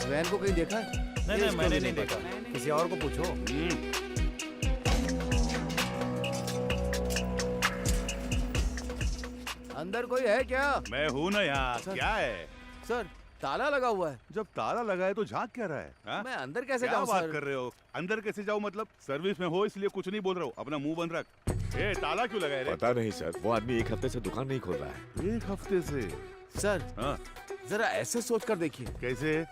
इस वैन को कहीं देखा है? नहीं मैंने नहीं देखा। किसी और को पूछो। अंदर कोई है क्या? मैं हूँ ना यहाँ। सर। क्या है? सर ताला लगा हुआ है। जब ताला लगा है तो झांक क्या रहा है? हाँ? मैं अंदर कैसे क्या जाऊँ बात सर? कर रहे हो? अंदर कैसे जाऊँ मतलब? सर्विस में हो इसलिए कुछ नहीं बोल रहा हूँ। अपना मुंह बंद रख। ए, ताला क्यों लगा है रे? पता नहीं सर, वो आदमी 1 हफ्ते से दुकान नहीं खोल रहा है। 1 हफ्ते से? सर हाँ, जरा ऐसे सोच कर देखिए, कैसे?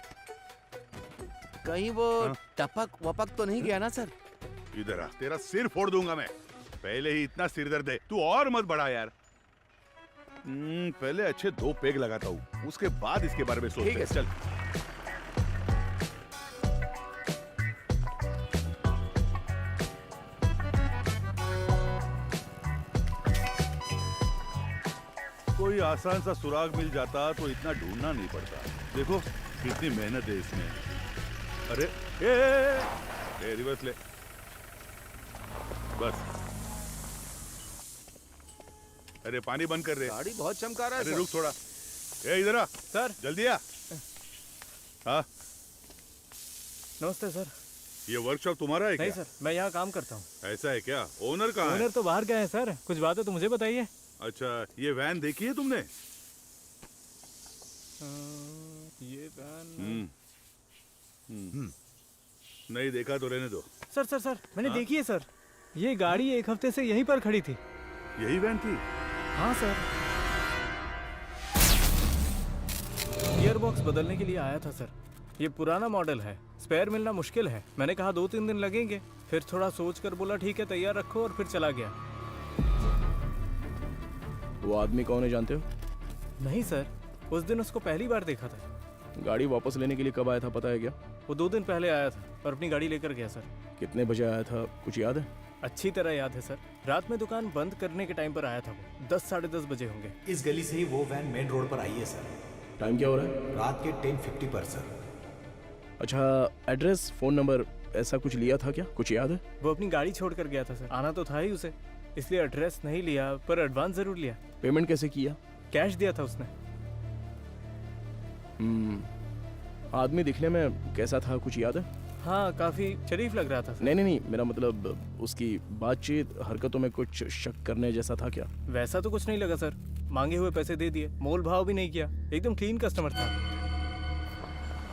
कहीं वो हाँ? टपक वपक तो नहीं गया ना सर? इधर आ, तेरा सिर फोड़ दूंगा मैं। पहले ही इतना सिर दर्द है, तू और मत बढ़ा यार। पहले अच्छे 2 पेग लगाता हूँ, उसके बाद इसके बारे में सोचते ठीक है, हैं। चल। कोई आसान सा सुराग मिल जाता तो इतना ढूंढना नहीं पड़ता। देखो कितनी मेहनत है इसमें। अरे ए, रिवर्स ले बस। अरे पानी बंद कर रहे। गाड़ी बहुत चमका रहा है अरे सर। रुक थोड़ा। ए इधर आ सर जल्दी आ। हाँ, नमस्ते सर। ये वर्कशॉप तुम्हारा है नहीं क्या? सर, मैं यहाँ काम करता हूँ। ऐसा है क्या? ओनर कहाँ है? ओनर तो बाहर गए हैं सर। कुछ बात है तो मुझे बताइए। अच्छा, ये वैन देखी है तुमने? ये वैन नहीं देखा तो रहने दो। सर मैंने हाँ? देखी है सर। ये गाड़ी 1 हफ्ते से यहीं पर खड़ी थी। यही वैन थी? हाँ सर। गियर बॉक्स बदलने के लिए आया था सर। ये पुराना मॉडल है, स्पेयर मिलना मुश्किल है। मैंने कहा 2-3 दिन लगेंगे। फिर थोड़ा सोच कर बोला ठीक है तैयार रखो, और फिर चला गया। वो आदमी कौन है जानते हो? नहीं सर, उस दिन उसको पहली बार देखा था। गाड़ी वापस लेने के लिए कब आया था पता है क्या? वो 2 दिन पहले आया था और अपनी गाड़ी लेकर गया सर। कितने बजे आया था कुछ याद है? अच्छी तरह याद है सर। रात में दुकान बंद करने के टाइम पर आया था वो। 10-10:30 बजे होंगे। इस गली से ही वो वैन मेन रोड पर आई है सर। टाइम क्या हो रहा है? रात के 10:50 पर सर। अच्छा, एड्रेस, फोन नंबर ऐसा कुछ लिया था क्या? कुछ याद है? वो अपनी गाड़ी छोड़ कर गया था सर। आना तो था ही उसे, इसलिए एड्रेस नहीं लिया, पर एडवांस जरूर लिया। पेमेंट कैसे किया? कैश दिया था उसने। आदमी दिखने में कैसा था कुछ याद है? हाँ, काफी शरीफ लग रहा था सर। नहीं, मेरा मतलब उसकी बातचीत, हरकतों में कुछ शक करने जैसा था क्या? वैसा तो कुछ नहीं लगा सर। मांगे हुए पैसे दे दिए, मोल भाव भी नहीं किया। एकदम क्लीन कस्टमर था।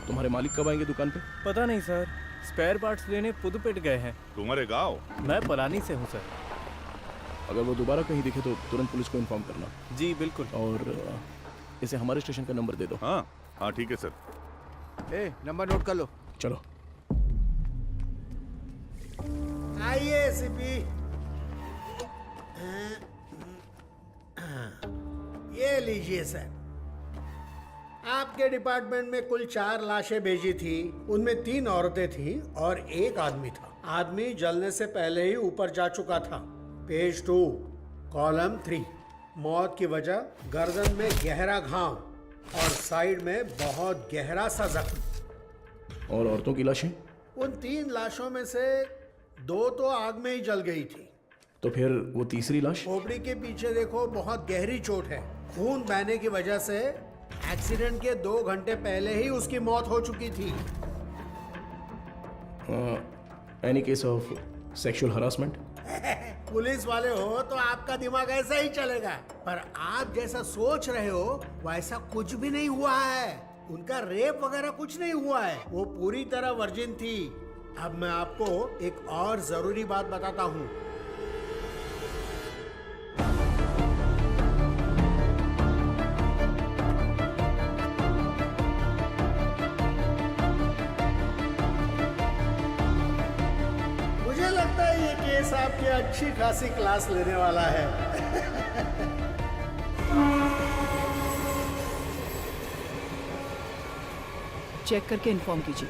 तुम्हारे मालिक कब आएंगे दुकान पे? पता नहीं सर, स्पेयर पार्ट्स लेने पुदुपेट गए हैं। तुम्हारे गाँव? मैं पलानी से हूँ सर। अगर वो दोबारा कहीं दिखे तो तुरंत पुलिस को इन्फॉर्म करना। जी बिल्कुल। और इसे हमारे स्टेशन का नंबर दे दो। हाँ ठीक है सर। ए, नंबर नोट कर लो। चलो। आइए सीपी। ये लीजिए सर। आपके डिपार्टमेंट में कुल 4 लाशें भेजी थी। उनमें 3 औरतें थीं और 1 आदमी था। आदमी जलने से पहले ही ऊपर जा चुका था। Page 2, column 3। मौत की वजह गर्दन में गहरा घाव और साइड में बहुत गहरा सा जख्म। और औरतों की लाशें? उन 3 लाशों में से 2 तो आग में ही जल गई थी। तो फिर वो तीसरी लाश? खोपड़ी के पीछे देखो, बहुत गहरी चोट है। खून बहने की वजह से एक्सीडेंट के 2 घंटे पहले ही उसकी मौत हो चुकी थी। Any case of sexual harassment? Police वाले हो तो आपका दिमाग ऐसा ही चलेगा, पर आप जैसा सोच रहे हो वैसा कुछ भी नहीं हुआ है। उनका रेप वगैरह कुछ नहीं हुआ है। वो पूरी तरह वर्जिन थी। अब मैं आपको एक और जरूरी बात बताता हूँ। मुझे लगता है ये केस आपकी अच्छी खासी क्लास लेने वाला है। चेक करके इन्फॉर्म कीजिए।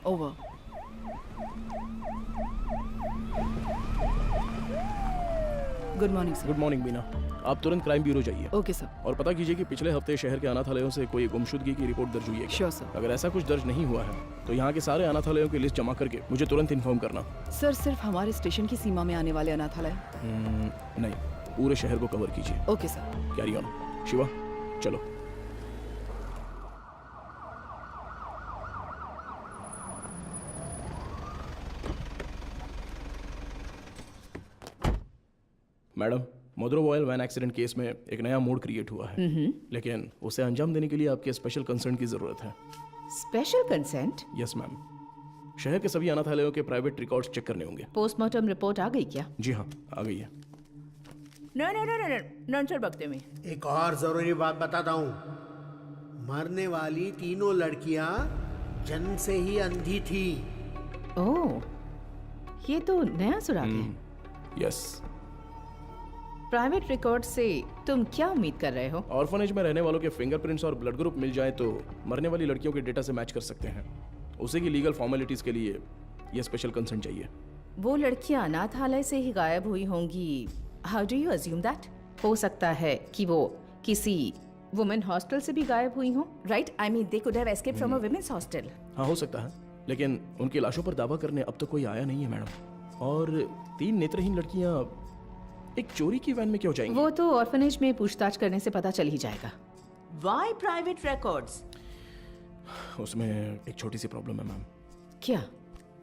Over. Good morning sir. Good morning Beena. आप तुरंत क्राइम ब्यूरो जाइए। Okay sir. और पता कीजिए कि पिछले हफ्ते शहर के अनाथालयों से कोई गुमशुदगी की रिपोर्ट दर्ज हुई है। Sure sir. अगर ऐसा कुछ दर्ज नहीं हुआ है तो यहाँ के सारे अनाथालयों की लिस्ट जमा करके मुझे तुरंत इन्फॉर्म करना। सर, सिर्फ हमारे स्टेशन की सीमा में आने वाले अनाथालय? नहीं, पूरे शहर को कवर कीजिए। Okay sir. Carry on. Shiva चलो। मैडम, मोद्रो ऑयल वैन एक्सीडेंट केस में एक नया मोड क्रिएट हुआ है, लेकिन उसे अंजाम देने के लिए आपके स्पेशल कंसर्न की जरूरत है। Special consent? Yes ma'am. शहर के सभी अनाथालयों के प्राइवेट रिकॉर्ड्स चेक करने होंगे। पोस्टमार्टम रिपोर्ट आ गई क्या? जी हाँ, आ गई है। नंचर बकते में एक और जरूरी बात बताता हूँ, मरने वाली तीनों लड़कियां जन्म से ही अंधी थी। ओह, ये तो नया सुराग है। यस। प्राइवेट रिकॉर्ड से तुम क्या उम्मीद कर रहे हो? ऑर्फनेज में रहने वालों के फिंगरप्रिंट्स और ब्लड ग्रुप मिल जाए तो मरने वाली लड़कियों के डेटा से मैच कर सकते हैं। उसी की लीगल फॉर्मेलिटीज के लिए ये स्पेशल कंसर्न चाहिए। वो लड़कियां अनाथालय से ही गायब हुई होंगी। How do you assume that? हो सकता है कि वो किसी वुमेन हॉस्टल से भी गायब हुई हों, right? I mean they could have escaped from a women's hostel. हाँ, हो सकता है, लेकिन उनकी लाशों पर दावा करने अब तक कोई आया नहीं है मैडम। और 3 नेत्रहीन लड़कियां एक चोरी की वैन में क्यों जाएंगी? वो तो ऑर्फनेज में पूछताछ करने से पता चल ही जाएगा। Why private records? उसमें एक छोटी सी प्रॉब्लम है मैम। क्या?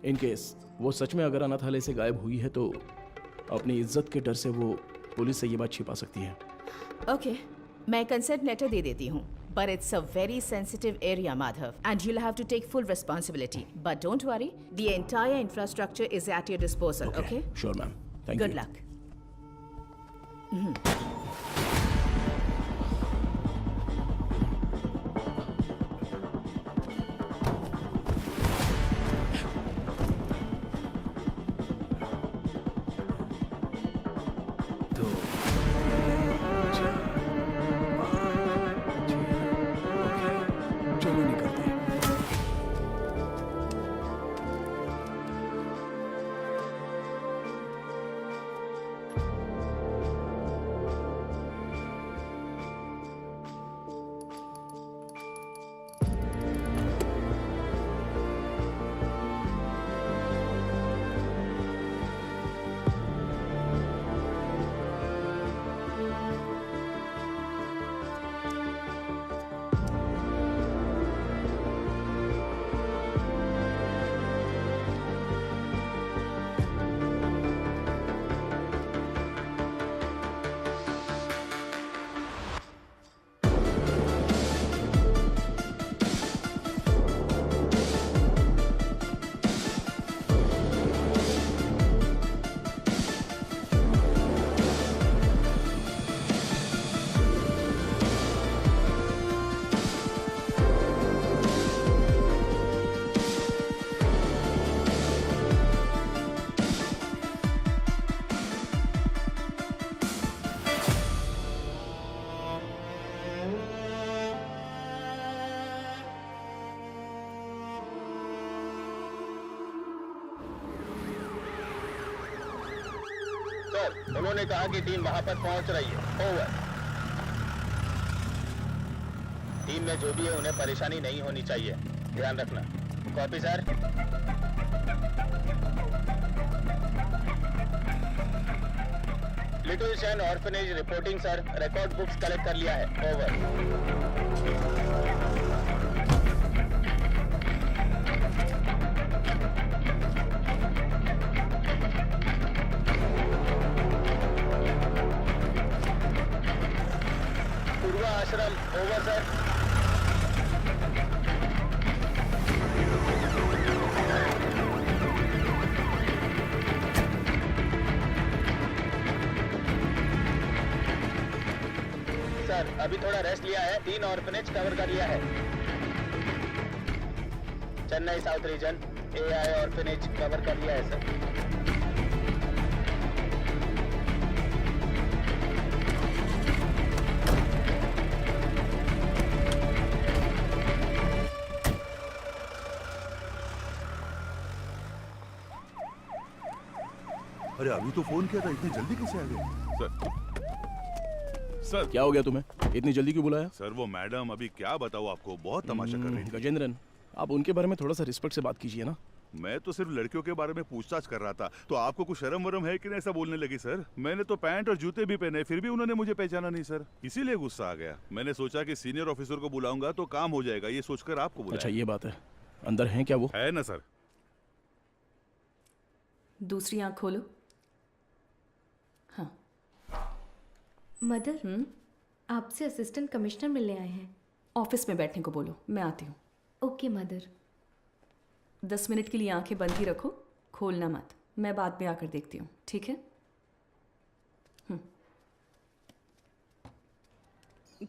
इन केस वो सच में अगर अनाथालय से गायब हुई है तो अपनी इज्जत के डर से वो पुलिस से ये बात छिपा सकती है। ओके, मैं कंसेंट लेटर दे देती हूँ, but it's a very sensitive area, Madhav, and you'll have to take full responsibility. But don't worry, the entire infrastructure is at your disposal. Okay? Sure, ma'am. Thank you. Good luck. चलो निकलते हैं। Sir, उन्होंने कहा कि team वहां पर पहुंच रही है। ओवर। टीम में जो भी है उन्हें परेशानी नहीं होनी चाहिए, ध्यान रखना। Copy sir. Little Shan Orphanage reporting sir, record books collect कर लिया है। ओवर। आश्रम। Over sir. सर, अभी थोड़ा रेस्ट लिया है, 3 ऑर्फनेज कवर कर लिया है। Chennai south region AI orphanage cover कर लिया है सर। अरे अभी तो फोन किया था, इतनी जल्दी कैसे आ गए? सर क्या हो गया तुम्हें? इतनी जल्दी क्यों बुलाया? सर वो मैडम अभी क्या बताऊँ आपको, बहुत तमाशा कर रही थी। गजेंद्रन, आप उनके बारे में थोड़ा सा रिस्पेक्ट से बात कीजिए ना। मैं तो सिर्फ लड़कियों के बारे में पूछताछ कर रहा था, तो आपको कुछ शर्म वरम है कि नहीं ऐसा बोलने लगी? सर मैंने तो पैंट और जूते भी पहने, फिर भी उन्होंने मुझे पहचाना नहीं सर, इसीलिए गुस्सा आ गया। मैंने सोचा कि सीनियर ऑफिसर को बुलाऊंगा तो काम हो जाएगा, ये सोचकर आपको बुलाया। अच्छा ये बात है, अंदर हैं क्या वो? है ना सर। दूसरी आंख खोलो। हाँ। मदर, आपसे असिस्टेंट कमिश्नर मिलने आए हैं। ऑफिस में बैठने को बोलो, मैं आती हूँ। Okay mother. 10 मिनट के लिए आंखें बंद ही रखो, खोलना मत। मैं बाद में आकर देखती हूँ, ठीक है?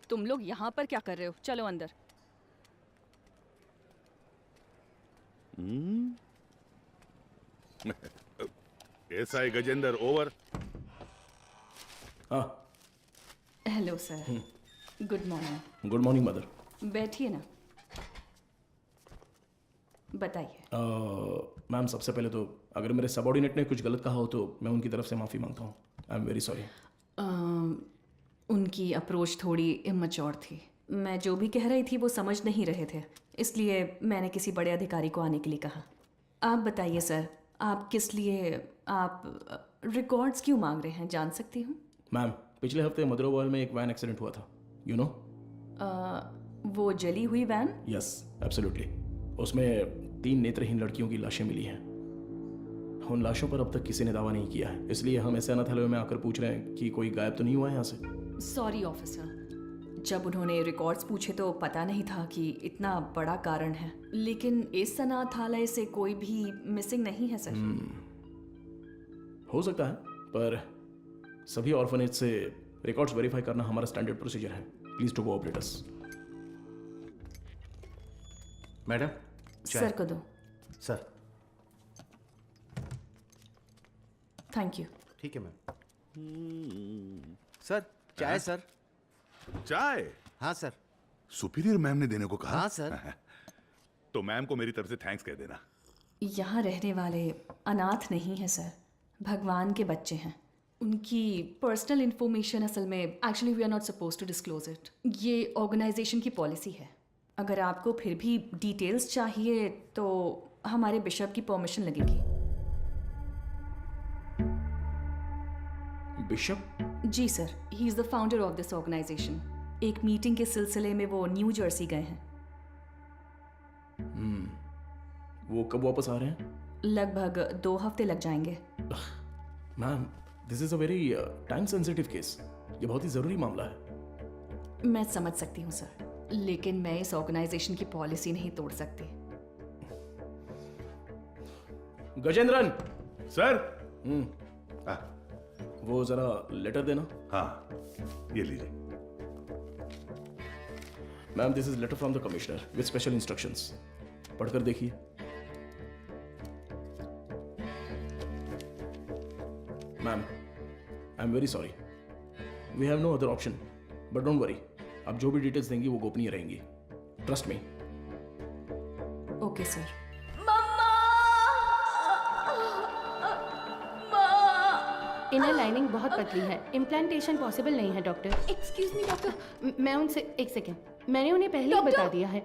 तुम लोग यहाँ पर क्या कर रहे हो? चलो अंदर। SI Gajendra, over. हाँ, hello sir, good morning. Good morning mother. बैठिए ना, बताइए। मैम, सबसे पहले तो अगर मेरे सबॉर्डिनेट ने कुछ गलत कहा हो तो मैं उनकी तरफ से माफ़ी मांगता हूँ। I am very sorry. उनकी अप्रोच थोड़ी इमैच्योर थी। मैं जो भी कह रही थी वो समझ नहीं रहे थे, इसलिए मैंने किसी बड़े अधिकारी को आने के लिए कहा। आप बताइए सर, आप किस लिए आप रिकॉर्ड्स क्यों मांग रहे हैं, जान सकती हूँ? मैम, पिछले हफ्ते मदरोवाल में एक वैन एक्सीडेंट हुआ था, यू नो। वो जली हुई वैन? Yes, absolutely. उसमें 3 नेत्रहीन लड़कियों की लाशें मिली हैं। उन लाशों पर अब तक किसी ने दावा नहीं किया है, इसलिए हम ऐसे अनाथालय में आकर पूछ रहे हैं कि कोई गायब तो नहीं हुआ है यहाँ से। सॉरी ऑफिसर, जब उन्होंने रिकॉर्ड्स पूछे तो पता नहीं था कि इतना बड़ा कारण है, लेकिन इस अनाथालय से कोई भी मिसिंग नहीं है सर। हो सकता है, पर सभी ऑर्फनेज से रिकॉर्ड्स वेरीफाई करना हमारा स्टैंडर्ड प्रोसीजर है। Please to cooperate us. Madam, sir को दो। सर। Thank you. ठीक है मैम। सर, चाय सर। चाय? हाँ सर। सुपीरियर मैम ने देने को कहा? हाँ सर। तो मैम को मेरी तरफ से थैंक्स कह देना। यहाँ रहने वाले अनाथ नहीं हैं सर, भगवान के बच्चे हैं। उनकी पर्सनल इंफॉर्मेशन असल में actually we are not suppose to disclose it. ये ऑर्गेनाइजेशन की पॉलिसी है। अगर आपको फिर भी डिटेल्स चाहिए तो हमारे बिशप की परमिशन लगेगी। बिशप? जी sir, he is the founder of this organisation. एक मीटिंग के सिलसिले में वो न्यू जर्सी गए हैं। वो कब वापस आ रहे हैं? लगभग 2 हफ्ते लग जाएंगे। Ma'am, this is a very time sensitive case. ये बहुत ही जरूरी मामला है। मैं समझ सकती हूँ सर, लेकिन मैं इस ऑर्गेनाइजेशन की पॉलिसी नहीं तोड़ सकती। गजेंद्रन सर। वो जरा लेटर देना। हाँ, ये लीजिए। Ma'am, this is letter from the commissioner with special instructions. पढ़कर देखिए। Ma'am, I am very sorry. We have no other option, but don't worry. आप जो भी डिटेल्स देंगी वो गोपनीय रहेंगी। Trust me. Okay sir. Inner lining बहुत पतली है, इम्प्लांटेशन पॉसिबल नहीं है डॉक्टर। Excuse me doctor. मैं उनसे एक सेकेंड, मैंने उन्हें पहले ही बता दिया है,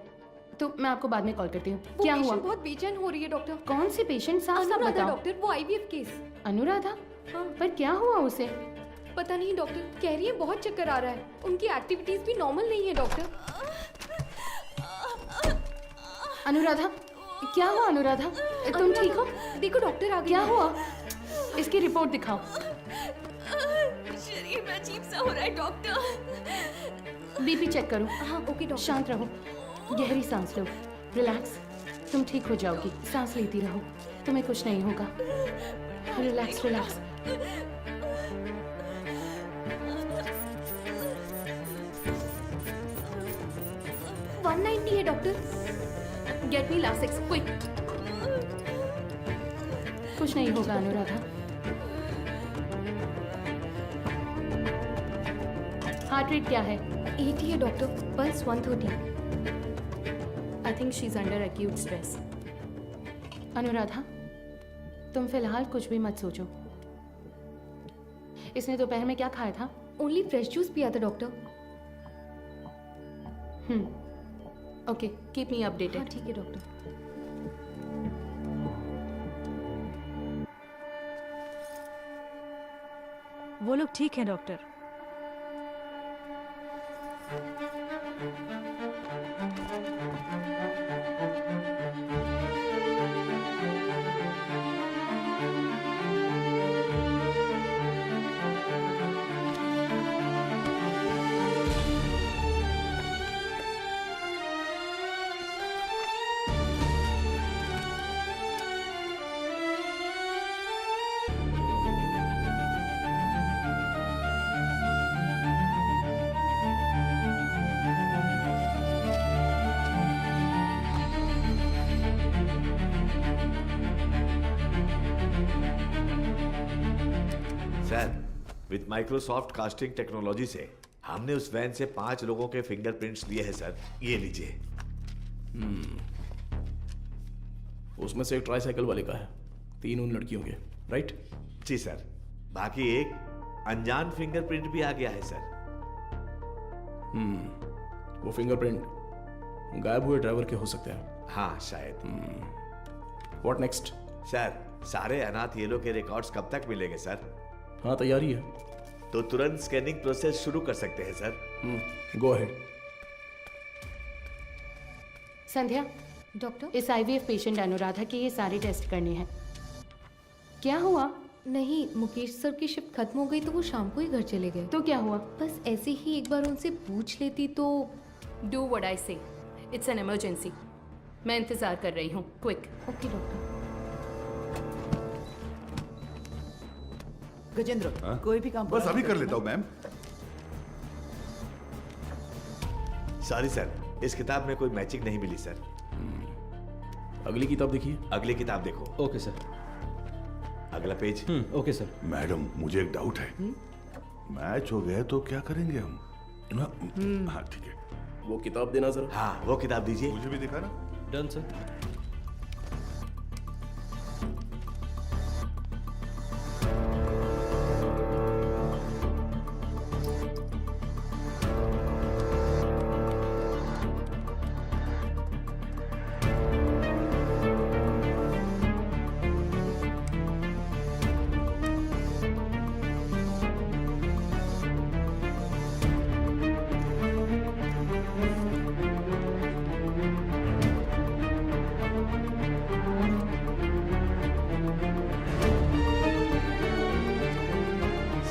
तो मैं आपको बाद में कॉल करती हूँ। क्या हुआ? बहुत बेचैन हो रही है डॉक्टर। कौन सी पेशेंट? साफ साफ बताओ डॉक्टर, वो आईवीएफ केस। अनुराधा? हाँ। पर क्या हुआ उसे? पता नहीं डॉक्टर, कह रही है बहुत चक्कर आ रहा है। उनकी एक्टिविटीज भी नॉर्मल नहीं है डॉक्टर। अनुराधा, क्या हुआ अनुराधा? तुम ठीक हो? देखो डॉक्टर आ गए। क्या हुआ? इसकी रिपोर्ट दिखाओ। शरीर में अजीब सा हो रहा है डॉक्टर। बीपी चेक करो। हाँ ओके डॉक्टर। शांत रहो, गहरी सांस लो, रिलैक्स। तुम ठीक हो जाओगी, सांस लेती रहो, तुम्हें कुछ नहीं होगा। Relax relax. 190 है doctor. Get me Lasix quick. कुछ नहीं होगा अनुराधा। हार्ट रेट क्या है? 80 है doctor, pulse 130। I think she is under acute stress. Anuradha, तुम फिलहाल कुछ भी मत सोचो। इसने दोपहर में क्या खाया था? ओनली फ्रेश जूस पिया था doctor. Okay, keep me updated. हाँ ठीक है डॉक्टर। वो लोग ठीक हैं doctor. With Microsoft casting technology से हमने उस वैन से 5 लोगों के फिंगरप्रिंट्स लिए हैं सर। ये लीजिए। उसमें से एक ट्राईसाइकिल वाले का है, 3 उन लड़कियों के, राइट? जी सर। बाकी एक अनजान फिंगरप्रिंट भी आ गया है सर। वो फिंगरप्रिंट गायब हुए ड्राइवर के हो सकते हैं। हाँ शायद। What next? सर सारे अनाथ येलो के रिकॉर्ड्स कब तक मिलेंगे सर? हाँ तैयारी है। तो तुरंत स्कैनिंग प्रोसेस शुरू कर सकते हैं sir. Go ahead. Sandhya, doctor? इस आईवीएफ पेशेंट अनुराधा के ये सारे टेस्ट करने हैं। क्या हुआ? नहीं, मुकेश सर की शिफ्ट खत्म हो गई तो वो शाम को ही घर चले गए। तो क्या हुआ? बस ऐसे ही एक बार उनसे पूछ लेती तो। डू व्हाट आई से। It's an emergency. मैं इंतजार कर रही हूँ। क्विक। Okay doctor. गजेंद्र, कोई भी काम बस अभी कर लेता हूँ मैम। सॉरी सर, इस किताब में कोई मैचिंग नहीं मिली सर। अगली किताब देखिए। अगली किताब देखो। Okay sir. अगला पेज। Okay sir. मैडम मुझे एक डाउट है। मैच हो गया तो क्या करेंगे हम? हाँ ठीक है। वो किताब देना जरा। हाँ वो किताब दीजिए। मुझे भी दिखा ना। Done sir.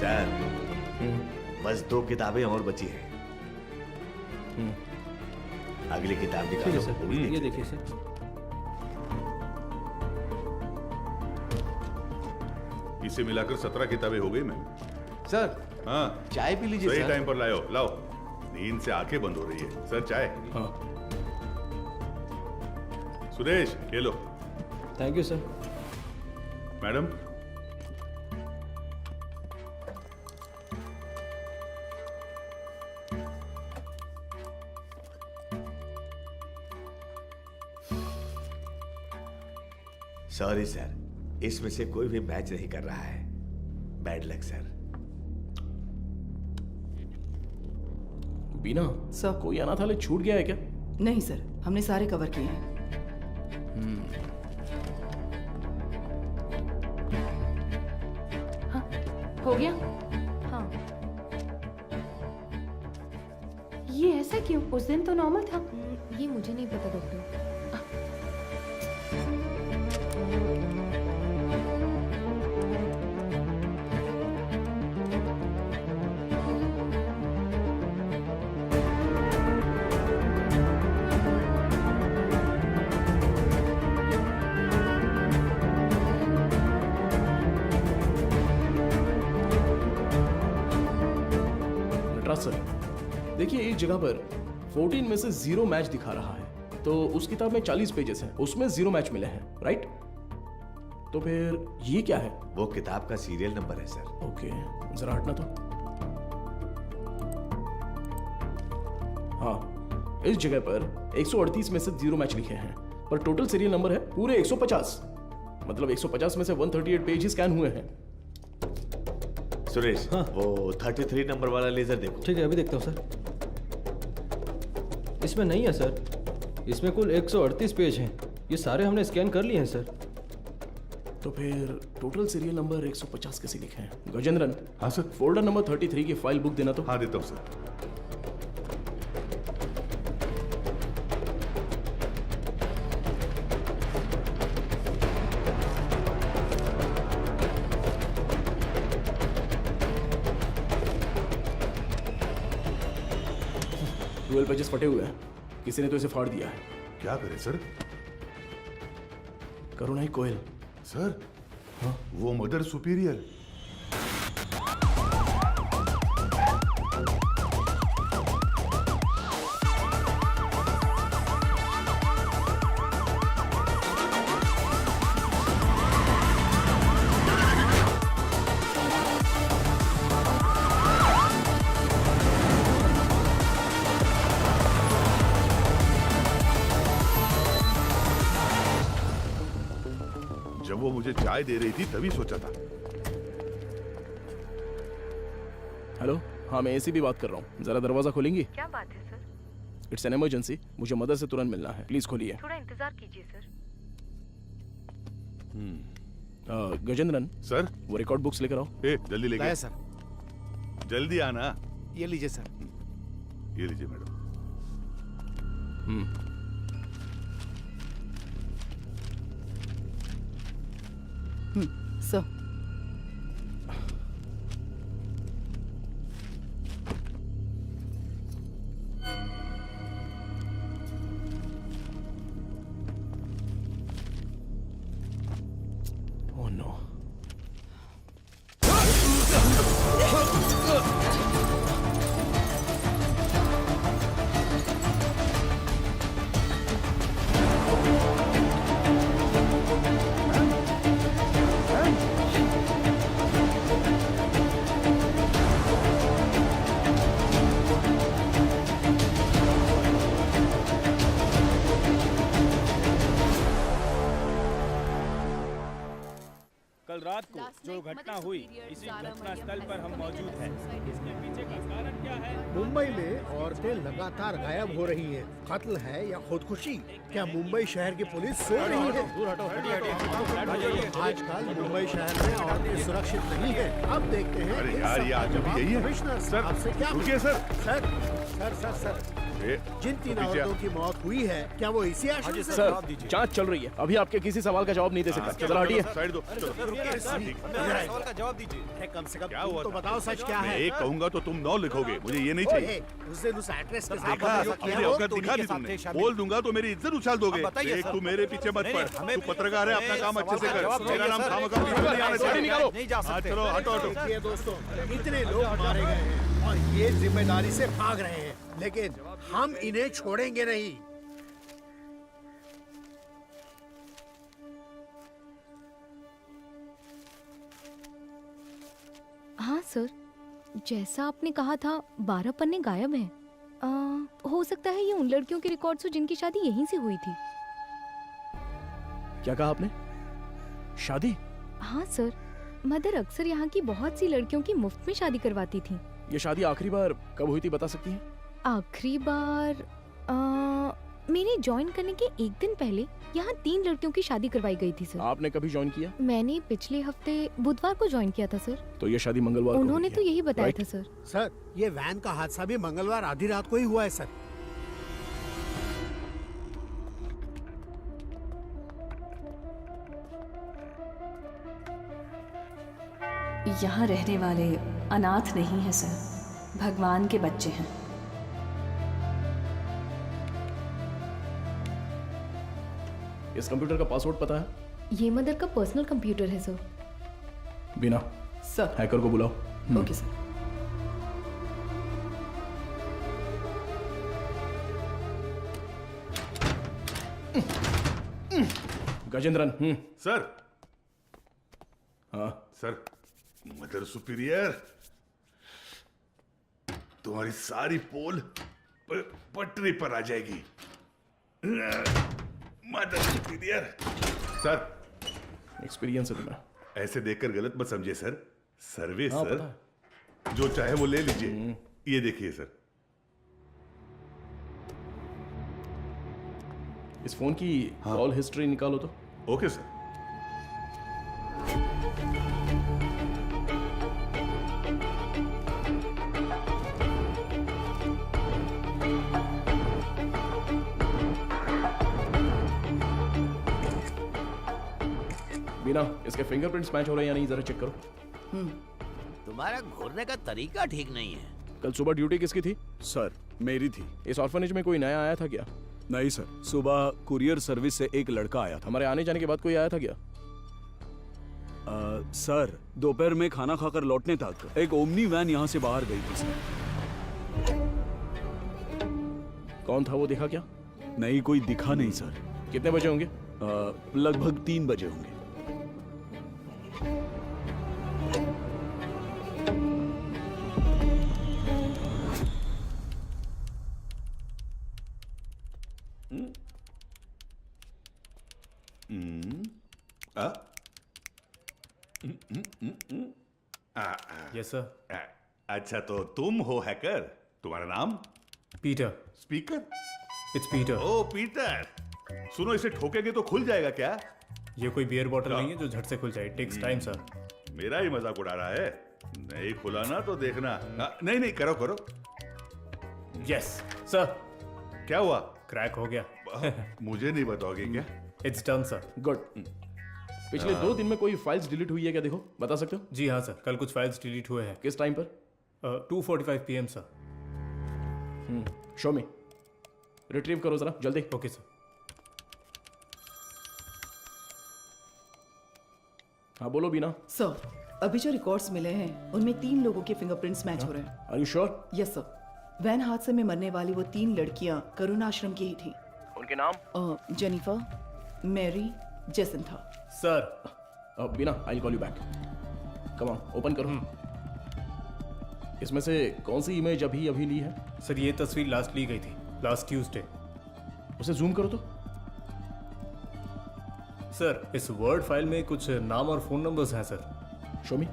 सर बस 2 किताबें और बची हैं। अगली किताब ठीक निकालो। है सर, ये देखिए सर। इसे मिलाकर 17 किताबें हो गई मैम। सर हाँ चाय पी लीजिए सही सर। टाइम पर लाओ लाओ। नींद से आंखें बंद हो रही है। सर चाय। हाँ। सुरेश ये लो। Thank you sir. Madam sorry sir, इसमें से कोई भी मैच नहीं कर रहा है। Bad luck sir. Beena sir, कोई अनाथालय छूट गया है क्या? नहीं सर, हमने सारे कवर किए हैं। हाँ, हो गया? हाँ। ये ऐसा क्यों? उस दिन तो नॉर्मल था। ये मुझे नहीं पता डॉक्टर। नटराज सर, देखिए एक जगह पर 14 में से 0 मैच दिखा रहा है, तो उस किताब में 40 पेजेस हैं, उसमें 0 मैच मिले हैं, राइट? तो फिर ये क्या है? वो किताब का सीरियल नंबर है सर। ओके, जरा हटना तो। हाँ, इस जगह पर 138 में से 0 मैच लिखे हैं, पर टोटल सीरियल नंबर है पूरे 150। मतलब 150 में से 138 पेज ही स्कैन हुए हैं। सुरेश हाँ। वो 33 नंबर वाला लेजर देखो। ठीक है, अभी देखता हूँ सर। इसमें नहीं है सर, इसमें कुल 138 पेज हैं। ये सारे हमने स्कैन कर लिए हैं सर। तो फिर टोटल सीरियल नंबर 150 कैसे लिखे हैं? गजेंद्रन, हाँ सर। फोल्डर नंबर 33 की फाइल बुक देना तो। हाँ देता हूँ सर। ट्वेल्व पेजेस फटे हुए हैं, किसी ने तो इसे फाड़ दिया है। क्या करे सर? करुणाई कोयल। सर हाँ? वो मदर सुपीरियर। मुझे चाय दे रही थी तभी सोचा था। हेलो, हाँ मैं एसीपी बात कर रहा हूँ, जरा दरवाजा खोलेंगी? क्या बात है सर? इट्स एन इमरजेंसी, मुझे मदर से तुरंत मिलना है, प्लीज खोलिए। थोड़ा इंतजार कीजिए सर। गजेंद्रन सर, वो रिकॉर्ड बुक्स लेकर आओ। जल्दी लेके सर। जल्दी आना। ये लीजिए सर। ये लीजिए मैडम। Sir oh no. कल रात को जो घटना हुई, इसी घटना स्थल पर हम मौजूद हैं। इसके पीछे का कारण क्या है? मुंबई में औरतें लगातार गायब हो रही हैं। कत्ल है या खुदकुशी? क्या मुंबई शहर की पुलिस सो रही है? आजकल मुंबई शहर में औरतें सुरक्षित नहीं है। अब देखते हैं अरे इन यार, ये सब आदमी का भी यही है। कमिश्नर सर, आपसे क्या रुकिए sir. Sir sir sir sir जिन 3 औरतों की मौत हुई है, क्या वो इसी आशय से? सर, जांच चल रही है, अभी आपके किसी सवाल का जवाब नहीं दे सकता। जरा हटिए। साइड दो। चलो। सवाल का जवाब दीजिए। अरे कम से कम क्या तुम हुआ तो था? बताओ सच क्या मैं है? एक कहूंगा तो तुम 9 लिखोगे, मुझे ये नहीं चाहिए। उस दिन उस एक्ट्रेस के साथ देखा, जो किया अपनी वो औकात दिखा दी तुमने। बोल दूंगा तो मेरी इज्जत उछाल दोगे। देख, तू मेरे पीछे मत पड़। तू पत्रकार है, अपना काम अच्छे से कर। मेरा नाम खामखा पीछे नहीं आना चाहिए। नहीं जा सकते। चलो, हटो हटो। देखिए दोस्तों, इतने लोग मारे गए हैं और ये जिम्मेदारी से भाग रहे हैं, लेकिन हम इन्हें छोड़ेंगे नहीं। हाँ सर, जैसा आपने कहा था 12 पन्ने गायब हैं। हो सकता है ये उन लड़कियों के रिकॉर्ड्स हो जिनकी शादी यहीं से हुई थी। क्या कहा आपने? शादी? हाँ सर, मदर अक्सर यहाँ की बहुत सी लड़कियों की मुफ्त में शादी करवाती थी। ये शादी आखिरी बार कब हुई थी, बता सकती हैं? आखिरी बार मेरे ज्वाइन करने के एक दिन पहले यहाँ 3 लड़कियों की शादी करवाई गई थी सर। आपने कभी ज्वाइन किया? मैंने पिछले हफ्ते बुधवार को ज्वाइन किया था सर। तो ये शादी मंगलवार को उन्होंने हुई तो है, यही बताया राइट? था सर। सर, ये वैन का हादसा भी मंगलवार आधी रात को ही हुआ है सर। यहाँ रहने वाले अनाथ नहीं है सर, भगवान के बच्चे हैं। इस कंप्यूटर का पासवर्ड पता है? ये मदर का पर्सनल कंप्यूटर है सर। बिना सर। हैकर को बुलाओ। Okay sir. गजेंद्रन। सर। हाँ सर, मदर सुपीरियर, तुम्हारी सारी पोल पटरी पर आ जाएगी। Mother superior. सर, एक्सपीरियंस है तुम्हें। ऐसे देखकर गलत मत समझिए सर। सर्विस हाँ, सर, पता जो चाहे वो ले लीजिए। ये देखिए सर। इस फोन की कॉल हिस्ट्री निकालो तो। Okay sir. बिना इसके फिंगरप्रिंट्स मैच हो रहे हैं या नहीं, जरा चेक करो। तुम्हारा घूरने का तरीका ठीक नहीं है। कल सुबह ड्यूटी किसकी थी? सर, मेरी थी। इस ऑर्फनेज में कोई नया आया था क्या? नहीं सर, सुबह कुरियर सर्विस से एक लड़का आया था। हमारे आने जाने के बाद कोई आया था क्या? सर, दोपहर में खाना खाकर लौटने तक एक ओमनी वैन यहाँ से बाहर गई थी सर। कौन था वो, देखा क्या? नहीं, कोई दिखा नहीं सर। कितने बजे होंगे? लगभग 3 बजे होंगे। Yes sir. अच्छा, तो तुम हो हैकर? तुम्हारा नाम? पीटर। स्पीकर? It's Peter. ओ पीटर, सुनो, इसे ठोकेंगे तो खुल जाएगा क्या? ये कोई बियर बॉटल नहीं है जो झट से खुल जाए। Takes time sir. मेरा ही मजाक उड़ा रहा है? नहीं खुला ना तो देखना। नहीं नहीं, करो करो। Yes sir. क्या हुआ? क्रैक हो गया। मुझे नहीं बताओगे क्या? It's done sir. गुड। पिछले 2 दिन में कोई फाइल्स डिलीट हुई है क्या, देखो बता सकते हो? जी हाँ सर, कल कुछ फाइल्स डिलीट हुए हैं। किस टाइम पर? 2:45 PM सर। शो मी। रिट्रीव करो जरा जल्दी। Okay sir. हाँ बोलो बीना। सर, अभी जो रिकॉर्ड्स मिले हैं उनमें 3 लोगों के फिंगरप्रिंट्स मैच हो रहे हैं। Are you sure? Yes sir. Van हादसे में मरने वाली वो 3 लड़कियां करुण आश्रम की ही थी। उनके नाम? Jennifer, Mary, Jacintha. Sir Beena, I call you back. Come on, open करो। इसमें से कौन सी इमेज अभी ली है? सर ये तस्वीर लास्ट ली गई थी, लास्ट ट्यूसडे। उसे जूम करो तो। सर इस वर्ड फाइल में कुछ नाम और फोन नंबर्स हैं सर। शो मी।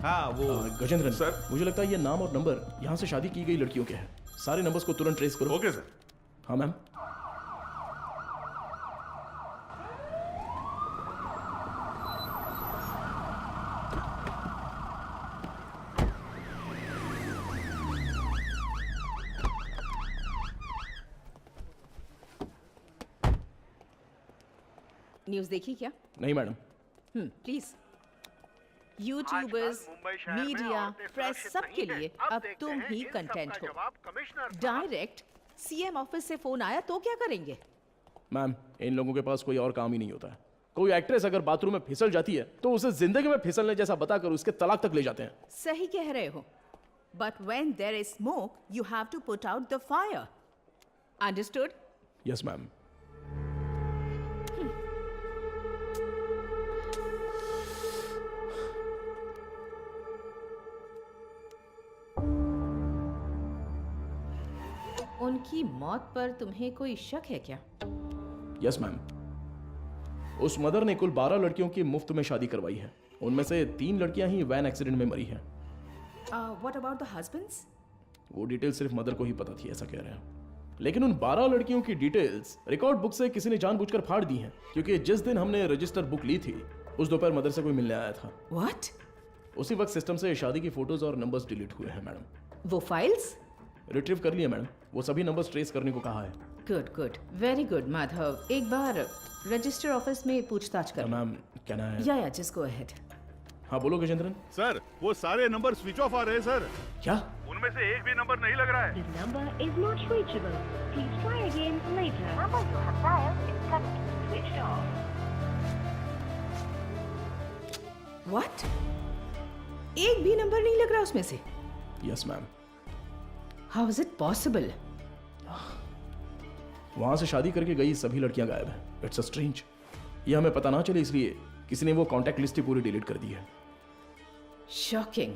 हाँ वो गजेंद्रन सर, मुझे लगता है ये नाम और नंबर यहाँ से शादी की गई लड़कियों के हैं। सारे नंबर्स को तुरंत ट्रेस करो। Okay sir. हाँ मैम। न्यूज़ देखी क्या? नहीं madam. Please. YouTubers, media, press, सबके लिए अब तुम ही कंटेंट हो। डायरेक्ट सीएम ऑफिस से फोन आया तो क्या करेंगे? मैम इन लोगों के पास कोई और काम ही नहीं होता है। कोई एक्ट्रेस अगर बाथरूम में फिसल जाती है तो उसे जिंदगी में फिसलने जैसा बताकर उसके तलाक तक ले जाते हैं। सही कह रहे हो, but when there is smoke you have to put out the fire. Understood? Yes ma'am. उनकी मौत पर तुम्हें कोई शक है क्या? Yes ma'am. उस मदर ने कुल 12 लड़कियों की मुफ्त में शादी करवाई है। उनमें से 3 लड़कियां ही वैन एक्सीडेंट में मरी हैं। What about the husbands? वो डिटेल सिर्फ मदर को ही पता थी, ऐसा कह रहे हैं। लेकिन उन 12 लड़कियों की डिटेल्स रिकॉर्ड बुक से किसी ने जानबूझकर फाड़ दी हैं, क्योंकि जिस दिन हमने रजिस्टर बुक ली थी उस दोपहर मदर से कोई मिलने आया था। व्हाट? उसी वक्त सिस्टम से शादी की फोटोज और नंबर्स डिलीट हुए हैं मैडम। वो फाइल्स रिट्रीव कर लिए मैडम। वो सभी नंबर्स ट्रेस करने को कहा है। Good good, very good Madhav. एक बार रजिस्टर ऑफिस में पूछताछ कर। मैम कहना है। या जस्ट गो अहेड। हाँ बोलो गजेंद्रन। सर वो सारे नंबर स्विच ऑफ आ रहे हैं सर। क्या? उनमें से एक भी नंबर नहीं लग रहा है। The number is not reachable. Please try again later. Number you have dialed is currently switched off. What? एक भी नंबर नहीं लग रहा उसमें से? Yes ma'am. How is it possible? वहां से शादी करके गई सभी लड़कियां गायब हैं। It's strange. ये हमें पता ना चले इसलिए किसी ने वो कांटेक्ट लिस्ट ही पूरी डिलीट कर दी है। शॉकिंग।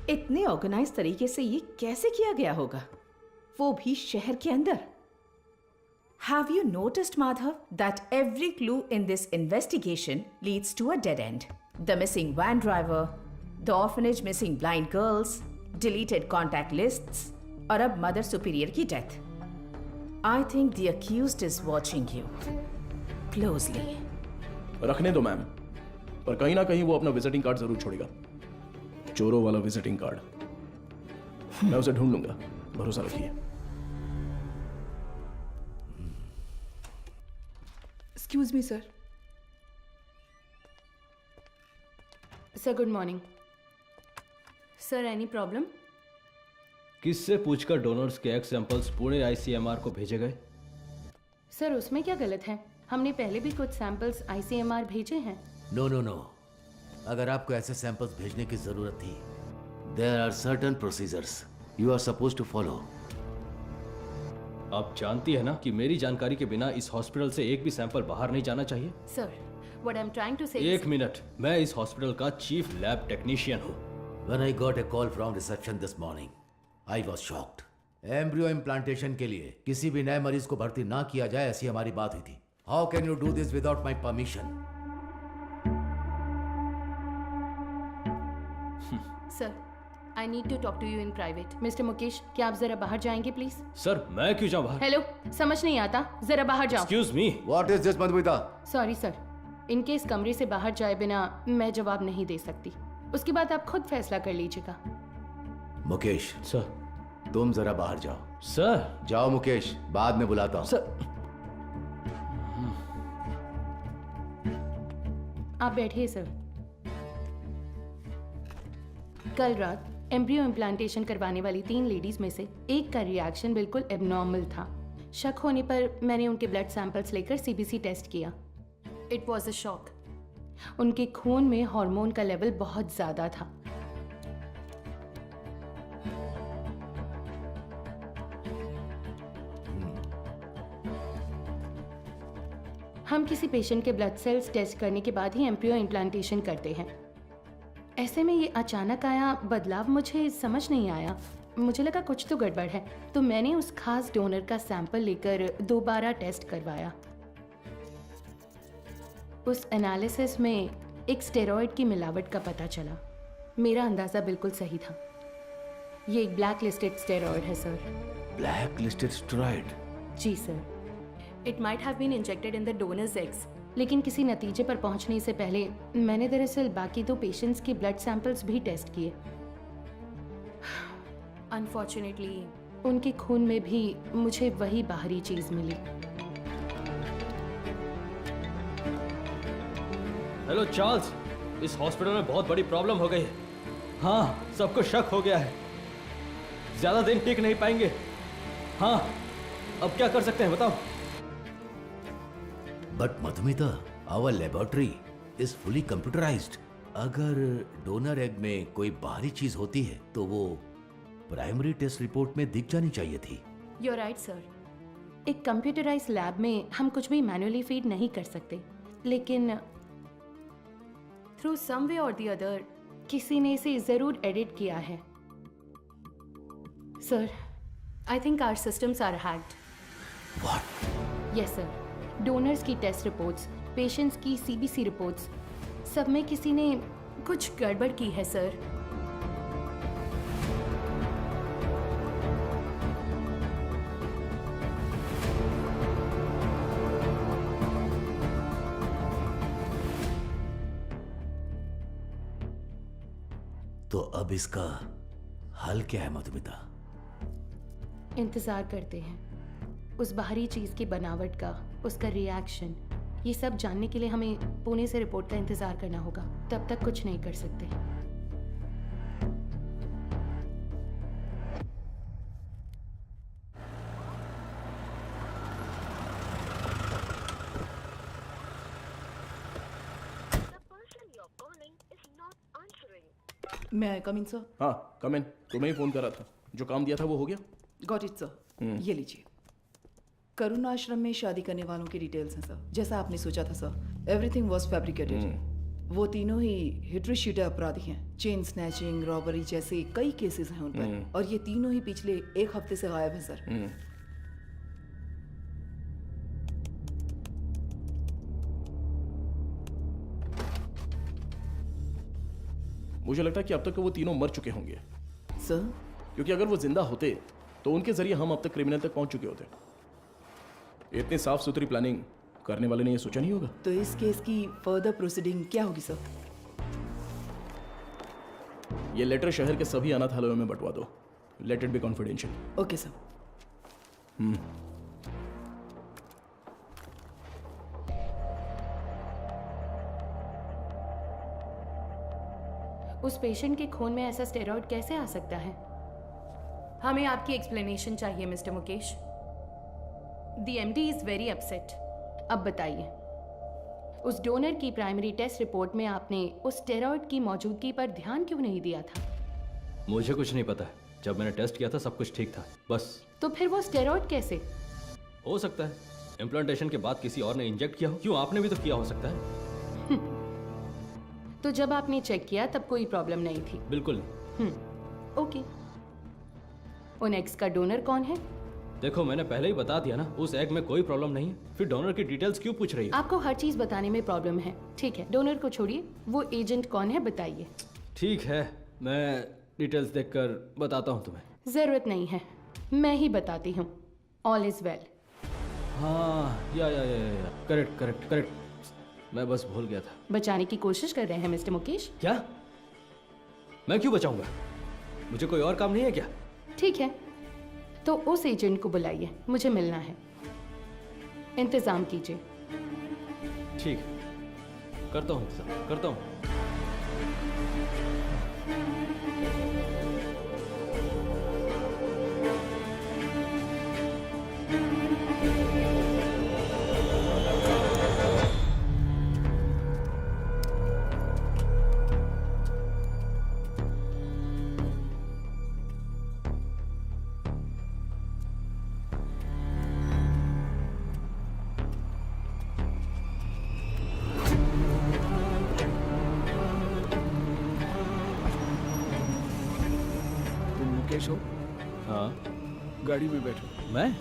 इतने ऑर्गेनाइज तरीके से ये कैसे किया गया होगा, वो भी शहर के अंदर? Have you noticed, Madhav, that every clue in this investigation leads to a dead end? The missing van driver, the orphanage missing blind girls, deleted contact lists, और अब मदर सुपीरियर की death. I think the accused is watching you closely. रखने दो ma'am, पर कहीं ना कहीं वो अपना विजिटिंग कार्ड जरूर छोड़ेगा। चोरों वाला विजिटिंग कार्ड। मैं उसे ढूंढ लूंगा, भरोसा रखिए। Excuse me sir. Sir good morning. Sir any problem? किससे पूछकर डोनर्स के एग सैंपल्स पुणे ICMR को भेजे गए? सर उसमें क्या गलत है? हमने पहले भी कुछ सैंपल्स ICMR भेजे हैं। नो, अगर आपको ऐसे सैंपल्स भेजने की जरूरत थी, there are certain procedures you are suppose to follow. आप जानती है ना कि मेरी जानकारी के बिना इस हॉस्पिटल से एक भी सैंपल बाहर नहीं जाना चाहिए। Sir what I am trying to say. एक मिनट, मैं इस हॉस्पिटल का चीफ लैब टेक्नीशियन हूँ। When I got a call from reception this morning, I was shocked. Embryo implantation के लिए किसी भी नए मरीज को भर्ती ना किया जाए, ऐसी हमारी बात हुई थी। How can you do this without my permission? Sir, I need to talk to you in private. Mister Mukesh, क्या आप जरा बाहर जाएंगे प्लीज? सर, मैं क्यों जाऊं बाहर? हेलो, समझ नहीं आता, जरा बाहर जाओ। Excuse me, what is this Madhumita? Sorry sir, इनके इस कमरे से बाहर जाए बिना मैं जवाब नहीं दे सकती। उसके बाद आप खुद फैसला कर लीजिएगा। मुकेश सर, तुम जरा बाहर जाओ। सर जाओ मुकेश, बाद में बुलाता हूं। सर, आप बैठिए सर। कल रात एम्ब्रियो इम्प्लांटेशन करवाने वाली 3 लेडीज में से एक का रिएक्शन बिल्कुल एबनॉर्मल था। शक होने पर मैंने उनके ब्लड सैंपल्स लेकर सीबीसी टेस्ट किया। It was a shock. उनके खून में हार्मोन का लेवल बहुत ज्यादा था। हम किसी पेशेंट के ब्लड सेल्स टेस्ट करने के बाद ही एम्ब्रियो इम्प्लांटेशन करते हैं। ऐसे में ये अचानक आया बदलाव मुझे समझ नहीं आया। मुझे लगा कुछ तो गड़बड़ है, तो मैंने उस खास डोनर का सैंपल लेकर दोबारा टेस्ट करवाया। उस एनालिसिस में एक स्टेरॉइड की मिलावट का पता चला। मेरा अंदाजा बिल्कुल सही था। ये एक ब्लैक लिस्टेड स्टेरॉइड है सर। Black listed steroid? जी sir. It might have been injected in the donor's eggs. लेकिन किसी नतीजे पर पहुंचने से पहले मैंने दरअसल बाकी 2 पेशेंट्स के ब्लड सैंपल्स भी टेस्ट किए। अनफॉर्चुनेटली उनके खून में भी मुझे वही बाहरी चीज मिली। हेलो चार्ल्स, इस हॉस्पिटल में बहुत बड़ी प्रॉब्लम हो गई है। हाँ, सबको शक हो गया है। ज्यादा दिन टिक नहीं पाएंगे। हाँ, अब क्या कर सकते हैं बताओ? But Madhumita, our laboratory is fully computerised. अगर डोनर एग में कोई बाहरी चीज होती है तो वो प्राइमरी टेस्ट रिपोर्ट में दिख जानी चाहिए थी। You're right, sir. एक कंप्यूटराइज्ड लैब में हम कुछ भी मैन्युअली फीड नहीं कर सकते, लेकिन थ्रू सम वे और द अदर किसी ने इसे जरूर एडिट किया है। Sir, I think our systems are hacked. What? Yes sir. Donors की टेस्ट रिपोर्ट्स, पेशेंट्स की सीबीसी रिपोर्ट्स, सब में किसी ने कुछ गड़बड़ की है सर। तो अब इसका हल क्या है मधुमिता? इंतजार करते हैं उस बाहरी चीज की बनावट का, उसका रिएक्शन। ये सब जानने के लिए हमें पुणे से रिपोर्ट का इंतजार करना होगा। तब तक कुछ नहीं कर सकते। मैं आई कम इन सर? हाँ, कम इन। तुम्हें ही फोन करा था। जो काम दिया था वो हो गया? Got it sir. ये लीजिए। करुण आश्रम में शादी करने वालों की डिटेल्स हैं सर, जैसा आपने सोचा था सर। Everything was fabricated. वो तीनों ही हिट्रीशीटे अपराधी हैं। चेन स्नैचिंग, रॉबरी जैसे कई केसेस हैं उन पर, और ये तीनों ही पिछले 1 हफ्ते से गायब हैं सर। मुझे लगता है कि अब तक वो तीनों मर चुके होंगे सर, क्योंकि अगर वो जिंदा होते तो उनके जरिए हम अब तक क्रिमिनल तक पहुंच चुके होते। इतनी साफ सुथरी प्लानिंग करने वाले ने ये सोचा नहीं होगा। तो इस केस की फर्दर प्रोसीडिंग क्या होगी सर? ये लेटर शहर के सभी अनाथालयों में बंटवा दो। Let it be confidential. Okay sir. उस पेशेंट के खून में ऐसा स्टेरॉइड कैसे आ सकता है? हमें आपकी एक्सप्लेनेशन चाहिए mister Mukesh. The MD is very upset. अब बताइए, उस डोनर की प्राइमरी टेस्ट रिपोर्ट में आपने उस स्टेरॉइड की मौजूदगी पर ध्यान क्यों नहीं दिया था? मुझे कुछ नहीं पता। जब मैंने टेस्ट किया था सब कुछ ठीक था, बस। तो फिर वो स्टेरॉइड कैसे? हो सकता है इम्प्लांटेशन के बाद किसी और ने इंजेक्ट किया हो। क्यों, आपने भी तो किया हो सकता है। तो जब आपने चेक किया तब कोई प्रॉब्लम नहीं थी? बिल्कुल नहीं। ओके। उन एग्स का डोनर कौन है? देखो मैंने पहले ही बता दिया ना, उस एग में कोई प्रॉब्लम नहीं है, फिर डोनर की डिटेल्स क्यों पूछ रही है? आपको हर चीज बताने में प्रॉब्लम है। ठीक है, डोनर को छोड़िए, वो एजेंट कौन है बताइए। ठीक है, मैं डिटेल्स देखकर बताता हूँ तुम्हें। जरूरत नहीं है, मैं ही बताती हूँ। All is well. हाँ या करेक्ट करेक्ट करेक्ट, मैं बस भूल गया था। बचाने की कोशिश कर रहे हैं मिस्टर मुकेश? क्या? मैं क्यों बचाऊंगा? मुझे कोई और काम नहीं है क्या? ठीक है, तो उस एजेंट को बुलाइए, मुझे मिलना है। इंतजाम कीजिए। ठीक है, करता हूँ इंतजाम, करता हूँ। मुकेश हो? हाँ। गाड़ी में बैठो। मैं?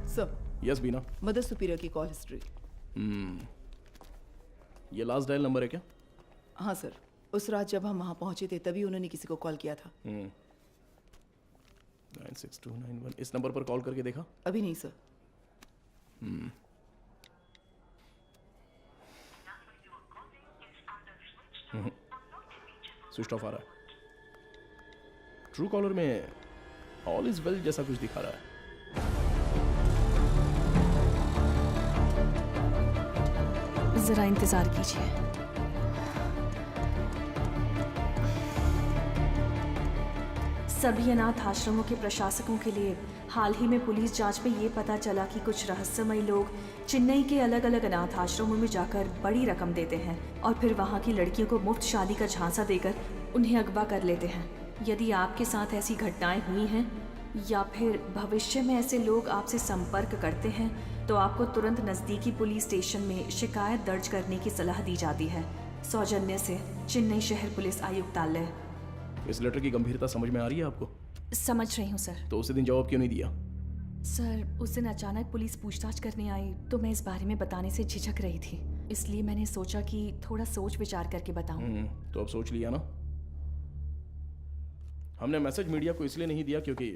सर। यस बीना। मदर सुपीरियर की कॉल हिस्ट्री। ये लास्ट डायल नंबर है क्या? हाँ सर, उस रात जब हम वहाँ पहुँचे थे तभी उन्होंने किसी को कॉल किया था। 96291। इस नंबर पर कॉल करके देखा? अभी नहीं सर। स्विच ऑफ आ रहा है। ट्रू कॉलर में ऑल इज वेल जैसा कुछ दिखा रहा है। जरा इंतजार कीजिए। सभी अनाथ आश्रमों के प्रशासकों के लिए हाल ही में पुलिस जांच में ये पता चला कि कुछ रहस्यमयी लोग चेन्नई के अलग अलग अनाथ आश्रमों में जाकर बड़ी रकम देते हैं और फिर वहाँ की लड़कियों को मुफ्त शादी का झांसा देकर उन्हें अगवा कर लेते हैं। यदि आपके साथ ऐसी घटनाएं हुई हैं या फिर भविष्य में ऐसे लोग आपसे संपर्क करते हैं तो आपको तुरंत नज़दीकी पुलिस स्टेशन में शिकायत दर्ज करने की सलाह दी जाती है। सौजन्य से चेन्नई शहर पुलिस आयुक्तालय। इस लेटर की गंभीरता समझ में आ रही है आपको? समझ रही हूँ सर। तो उसी दिन जवाब क्यों नहीं दिया? सर, उस दिन अचानक पुलिस पूछताछ करने आई तो मैं इस बारे में बताने से झिझक रही थी, इसलिए मैंने सोचा कि थोड़ा सोच विचार करके बताऊं। तो अब सोच लिया ना? हमने मैसेज मीडिया को इसलिए नहीं दिया क्योंकि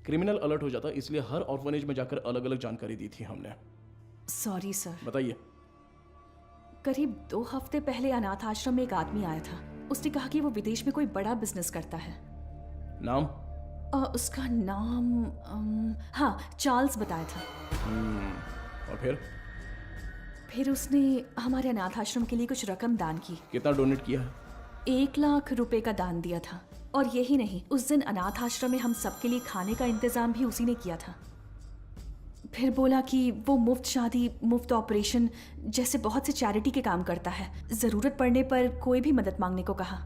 क्रिमिनल अलर्ट हो जाता, इसलिए हर ऑर्फनेज में जाकर अलग अलग जानकारी दी थी हमने। Sorry sir. बताइए। करीब 2 हफ्ते पहले अनाथ आश्रम में एक आदमी आया था। उसने कहा कि वो विदेश में कोई बड़ा बिजनेस करता है। नाम? उसका नाम हाँ, चार्ल्स बताया था। और फिर उसने हमारे अनाथ आश्रम के लिए कुछ रकम दान की। कितना डोनेट किया है? 1 लाख रुपए का दान दिया था। और यही नहीं, उस दिन अनाथ आश्रम में हम सबके लिए खाने का इंतजाम भी उसी ने किया था। फिर बोला कि वो मुफ्त शादी, मुफ्त ऑपरेशन जैसे बहुत से चैरिटी के काम करता है। जरूरत पड़ने पर कोई भी मदद मांगने को कहा।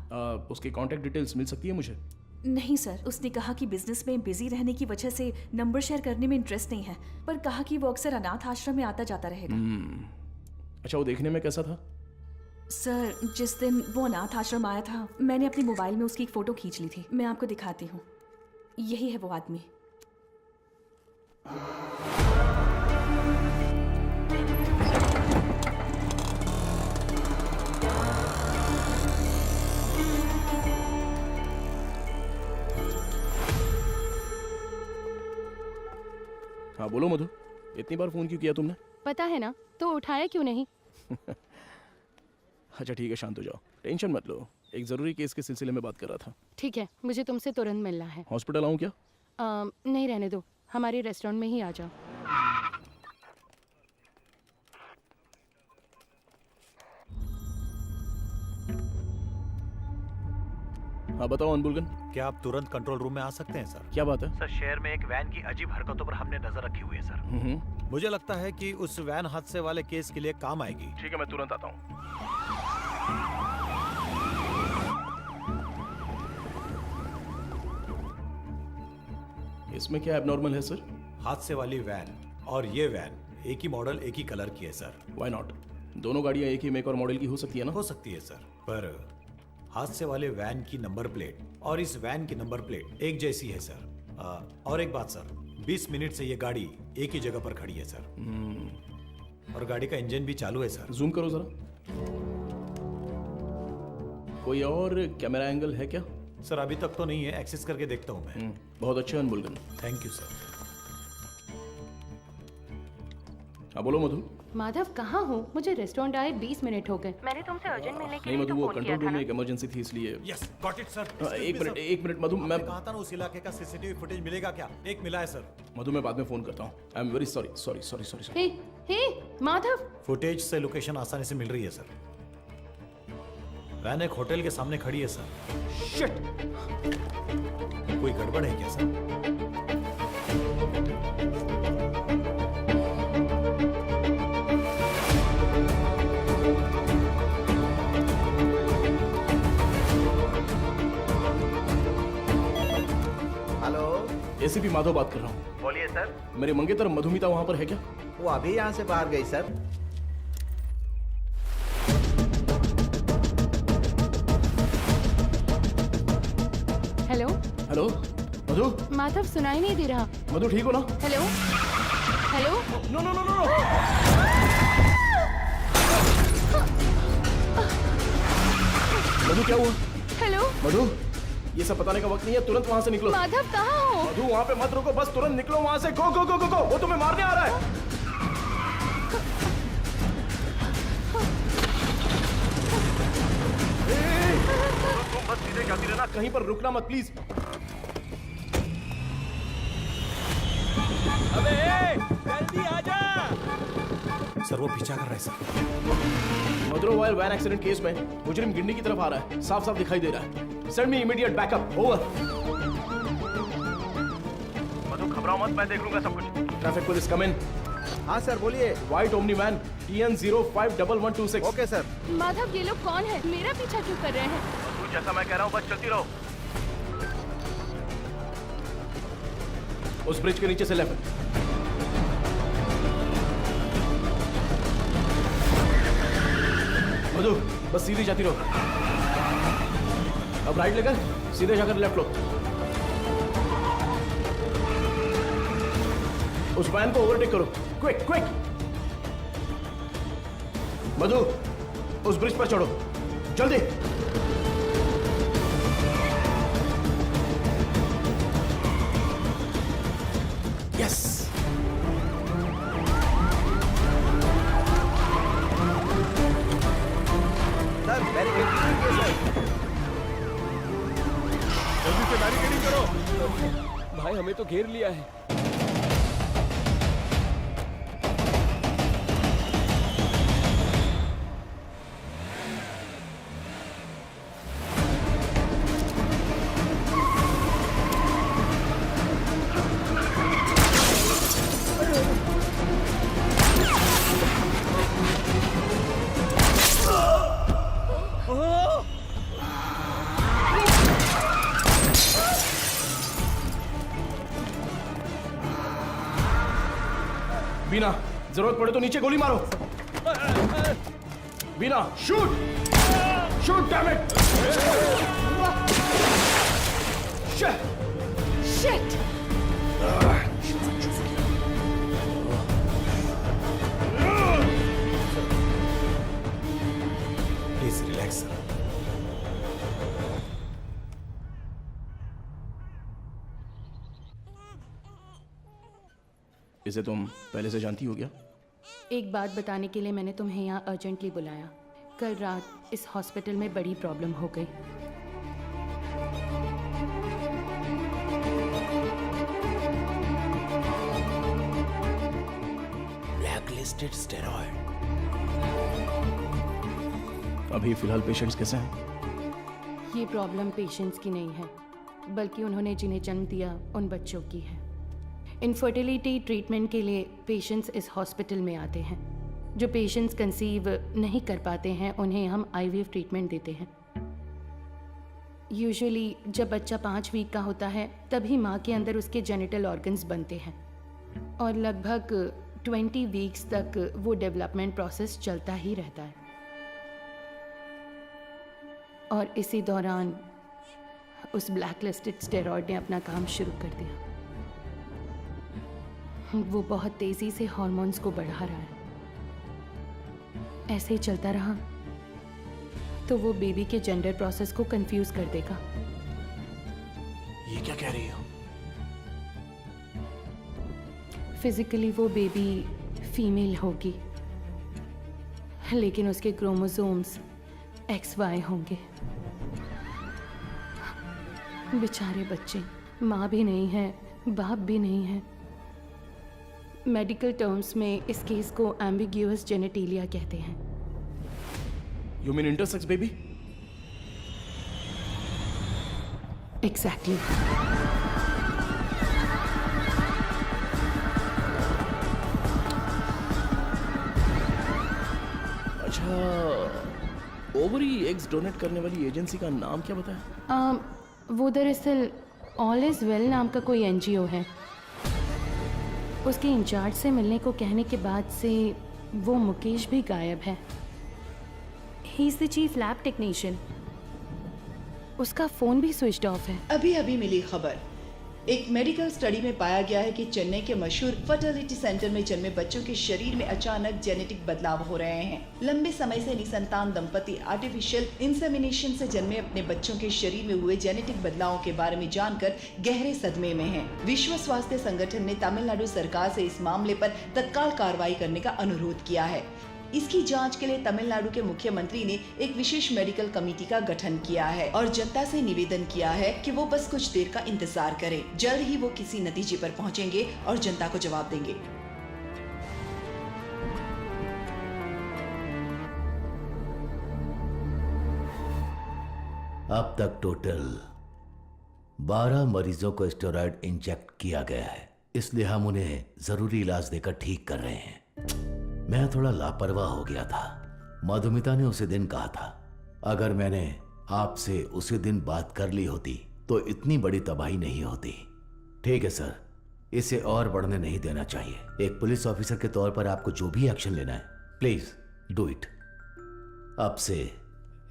उसकी कांटेक्ट डिटेल्स मिल सकती है मुझे? नहीं सर, उसने कहा कि बिजनेस में बिजी रहने की वजह से नंबर शेयर करने में इंटरेस्ट नहीं है, पर कहा कि वो अक्सर अनाथ आश्रम में आता जाता रहेगा। अच्छा, वो देखने में कैसा था? सर, जिस दिन वो अनाथ आश्रम आया था मैंने अपने मोबाइल में उसकी एक फोटो खींच ली थी। मैं आपको दिखाती हूँ। यही है वो आदमी। हाँ बोलो मधु, इतनी बार फोन क्यों किया तुमने? पता है ना, तो उठाया क्यों नहीं? अच्छा ठीक है, शांत हो जाओ, टेंशन मत लो। एक जरूरी केस के सिलसिले में बात कर रहा था। ठीक है, मुझे तुमसे तुरंत मिलना है। हॉस्पिटल आऊँ क्या? नहीं, रहने दो, हमारे रेस्टोरेंट में ही आ जाओ। हाँ बताओ अनबुलगन। क्या आप तुरंत कंट्रोल रूम में आ सकते हैं सर? क्या बात है? सर, शहर में एक वैन की अजीब हरकतों पर हमने नजर रखी हुई है सर। मुझे लगता है कि उस वैन हादसे वाले केस के लिए काम आएगी। ठीक है, मैं तुरंत आता हूँ। इसमें क्या एबनॉर्मल है सर? हादसे वाली वैन और ये वैन एक ही मॉडल, एक ही कलर की है सर। Why not? दोनों गाड़ियाँ एक ही मेक और मॉडल की हो सकती है ना? हो सकती है सर, पर हादसे वाले वैन की नंबर प्लेट और इस वैन की नंबर प्लेट एक जैसी है सर। और एक बात सर, 20 मिनट से ये गाड़ी एक ही जगह पर खड़ी है सर। और गाड़ी का इंजन भी चालू है सर। जूम करो जरा। कोई और कैमरा एंगल है क्या? सर अभी तक तो नहीं है, एक्सेस करके देखता हूँ मैं। बहुत अच्छे अनबुलगन। Thank you sir. हाँ बोलो मधु। माधव कहाँ हो? मुझे रेस्टोरेंट आए 20 मिनट हो गए। मैंने तुमसे अर्जेंट मिलने के नहीं लिए मधु, तो वो फोन किया कंट्रोल था रूम ना। में एक इमरजेंसी थी इसलिए। Yes got it sir. एक मिनट मधु, मैं कहा था ना उस इलाके का सीसीटीवी फुटेज मिलेगा क्या? एक मिला है सर। मधु, मैं बाद में फोन करता हूँ। I am very sorry sorry sorry sorry. Hey hey Madhav, footage से लोकेशन आसानी से मिल रही है सर। वैन एक होटल के सामने खड़ी है सर। शिट! कोई गड़बड़ है क्या सर? हेलो, एसीपी माधव बात कर रहा हूँ। बोलिए सर। मेरे मंगेतर मधुमिता वहाँ पर है क्या? वो अभी यहाँ से बाहर गई sir. Hello hello Madhu. Madhav, सुनाई नहीं दे रहा। मधु ठीक हो ना? Hello hello. No no no no. Madhu क्या हुआ? हेलो मधु, ये सब बताने का वक्त नहीं है, तुरंत वहाँ से निकलो। माधव कहाँ हो? मधु वहाँ पे मत रुको, बस तुरंत निकलो वहाँ से। गो गो गो गो गो, वो तुम्हें मारने आ रहा है। तुम बस सीधे जाती रहना, कहीं पर रुकना मत प्लीज। अबे जल्दी आजा। सर वो पीछा कर रहा है सर। मदुरवायल वैन एक्सीडेंट केस में मुजरिम गिंडी की तरफ आ रहा है, साफ साफ दिखाई दे रहा है। Send me immediate backup. Over. Madhu घबराओ मत, मैं देख लूंगा सब कुछ। Traffic police come in. हाँ सर बोलिए। White omni van TN051126। Okay sir. Madhav, ये लोग कौन है? मेरा पीछा क्यों कर रहे हैं? मधु जैसा मैं कह रहा हूँ बस चलती रहो। उस ब्रिज के नीचे से लेफ्ट। मधु बस सीधी जाती रहो। अब राइट लेकर सीधे जाकर लेफ्ट लो। उस वैन को ओवरटेक करो, क्विक क्विक। मधु उस ब्रिज पर चढ़ो, जल्दी। यस। सर बैरिकेडिंग कीजिए सर। जल्दी से बैरिकेडिंग करो। भाई हमें तो घेर लिया है। बीना, जरूरत पड़े तो नीचे गोली मारो। Beena, shoot shoot damn it. Shit. Please relax sir. इसे तुम पहले से जानती हो क्या? एक बात बताने के लिए मैंने तुम्हें यहाँ अर्जेंटली बुलाया। कल रात इस हॉस्पिटल में बड़ी प्रॉब्लम हो गई। Blacklisted steroid. अभी फिलहाल पेशेंट्स कैसे हैं? ये प्रॉब्लम पेशेंट्स की नहीं है, बल्कि उन्होंने जिन्हें जन्म दिया उन बच्चों की है। इनफर्टिलिटी ट्रीटमेंट के लिए पेशेंट्स इस हॉस्पिटल में आते हैं। जो पेशेंट्स कंसीव नहीं कर पाते हैं उन्हें हम IVF ट्रीटमेंट देते हैं। यूजुअली जब बच्चा 5 वीक का होता है तभी माँ के अंदर उसके जेनिटल ऑर्गन्स बनते हैं और लगभग 20 वीक्स तक वो डेवलपमेंट प्रोसेस चलता ही रहता है। और इसी दौरान उस ब्लैक लिस्टेड स्टेरॉइड ने अपना काम शुरू कर दिया। वो बहुत तेजी से हॉर्मोन्स को बढ़ा रहा है। ऐसे ही चलता रहा तो वो बेबी के जेंडर प्रोसेस को कंफ्यूज कर देगा। ये क्या कह रही हो? फिजिकली वो बेबी फीमेल होगी, लेकिन उसके क्रोमोसोम्स XY होंगे। बेचारे बच्चे, माँ भी नहीं है, बाप भी नहीं है। मेडिकल टर्म्स में इस केस को एम्बिग्यूअस जेनेटिलिया कहते हैं। You mean intersex baby? Exactly. अच्छा, ओवरी एग्स डोनेट करने वाली एजेंसी का नाम क्या बताया? वो दरअसल ऑल इज वेल नाम का कोई NGO है। उसके इंचार्ज से मिलने को कहने के बाद से वो मुकेश भी गायब है। He is the chief lab technician. उसका फोन भी स्विच्ड ऑफ है। अभी अभी मिली खबर, एक मेडिकल स्टडी में पाया गया है कि चेन्नई के मशहूर फर्टिलिटी सेंटर में जन्मे बच्चों के शरीर में अचानक जेनेटिक बदलाव हो रहे हैं। लंबे समय से निसंतान दंपति आर्टिफिशियल इंसेमिनेशन से जन्मे अपने बच्चों के शरीर में हुए जेनेटिक बदलावों के बारे में जानकर गहरे सदमे में हैं। विश्व स्वास्थ्य संगठन ने तमिलनाडु सरकार से इस मामले पर तत्काल कार्रवाई करने का अनुरोध किया है। इसकी जांच के लिए तमिलनाडु के मुख्यमंत्री ने एक विशेष मेडिकल कमेटी का गठन किया है और जनता से निवेदन किया है कि वो बस कुछ देर का इंतजार करें। जल्द ही वो किसी नतीजे पर पहुंचेंगे और जनता को जवाब देंगे। अब तक टोटल 12 मरीजों को स्टेरॉइड इंजेक्ट किया गया है, इसलिए हम उन्हें जरूरी इलाज देकर ठीक कर रहे हैं। मैं थोड़ा लापरवाह हो गया था। मधुमिता ने उसी दिन कहा था, अगर मैंने आपसे उसी दिन बात कर ली होती तो इतनी बड़ी तबाही नहीं होती। ठीक है सर, इसे और बढ़ने नहीं देना चाहिए। एक पुलिस ऑफिसर के तौर पर आपको जो भी एक्शन लेना है, प्लीज डू इट। अब से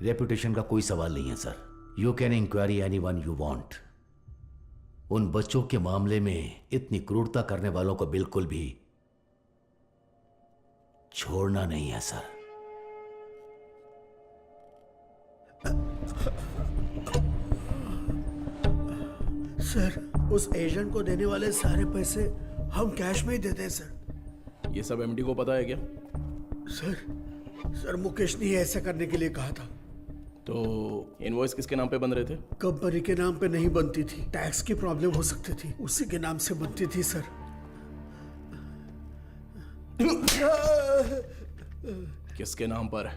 रेपुटेशन का कोई सवाल नहीं है sir. You can inquiry anyone you want. उन बच्चों के मामले में इतनी क्रूरता करने वालों को बिल्कुल भी छोड़ना नहीं है सर। सर, उस एजेंट को देने वाले सारे पैसे हम कैश में ही देते हैं सर। ये सब एमडी को पता है क्या? सर मुकेश ने ऐसा करने के लिए कहा था। तो इनवॉइस किसके नाम पे बन रहे थे? कंपनी के नाम पे नहीं बनती थी, टैक्स की प्रॉब्लम हो सकती थी, उसी के नाम से बनती थी सर। किसके नाम पर?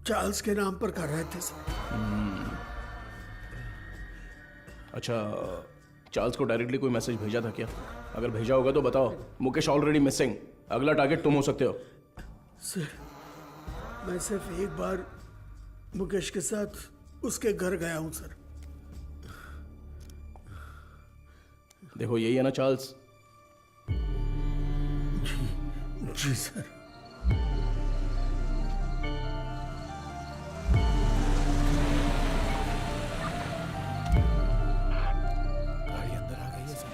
चार्ल्स के नाम पर कर रहे थे सर। अच्छा, चार्ल्स को डायरेक्टली कोई मैसेज भेजा था क्या? अगर भेजा होगा तो बताओ। मुकेश ऑलरेडी मिसिंग, अगला टारगेट तुम हो सकते हो। सर, मैं सिर्फ एक बार मुकेश के साथ उसके घर गया हूं सर। देखो, यही है ना चार्ल्स? जी सर। गाड़ी अंदर आ गई है सर।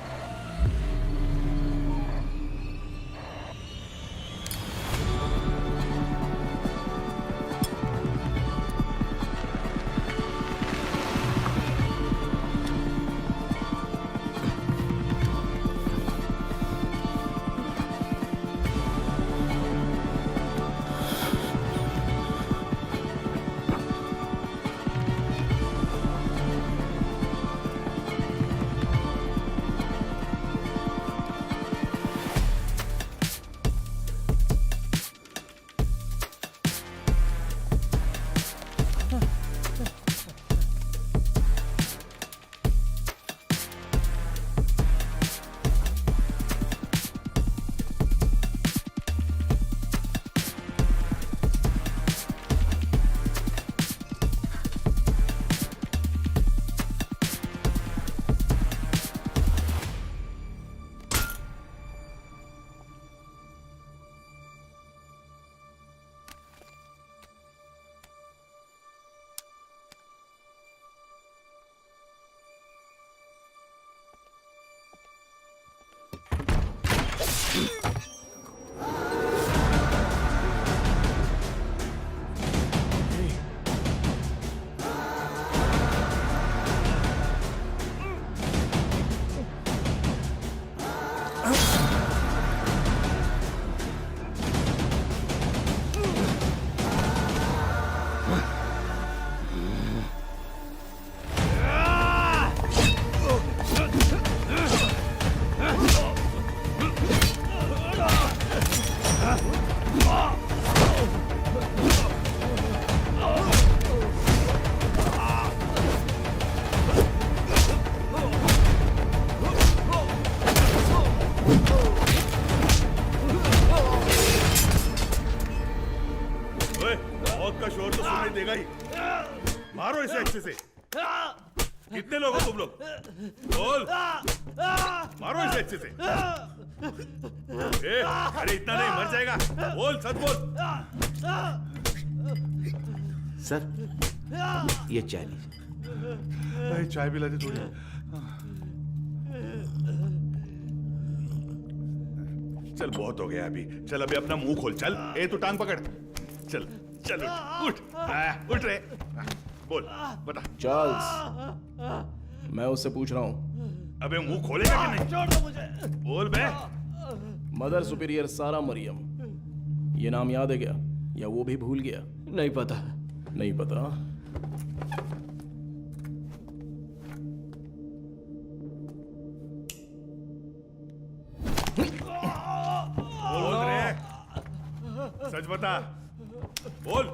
मारो इसे अच्छे से। कितने लोग हो तुम लोग? बोल। मारो इसे अच्छे से। अरे इतना नहीं, मर जाएगा। बोल, सच बोल। सर, ये चाय लीजिए। भाई चाय पिला दे थोड़ी। चल बहुत हो गया अभी। चल अभी अपना मुंह खोल। चल, ए तू टांग पकड़। चल चल उठ उठ रे। बोल, बता। चार्ल्स, मैं उससे पूछ रहा हूँ। अबे मुंह खोलेगा कि नहीं? छोड़ दो मुझे। बोल बे। मदर सुपीरियर सारा मरियम, ये नाम याद है क्या, या वो भी भूल गया? नहीं पता। नहीं पता? बोल रे, सच बता। बोल।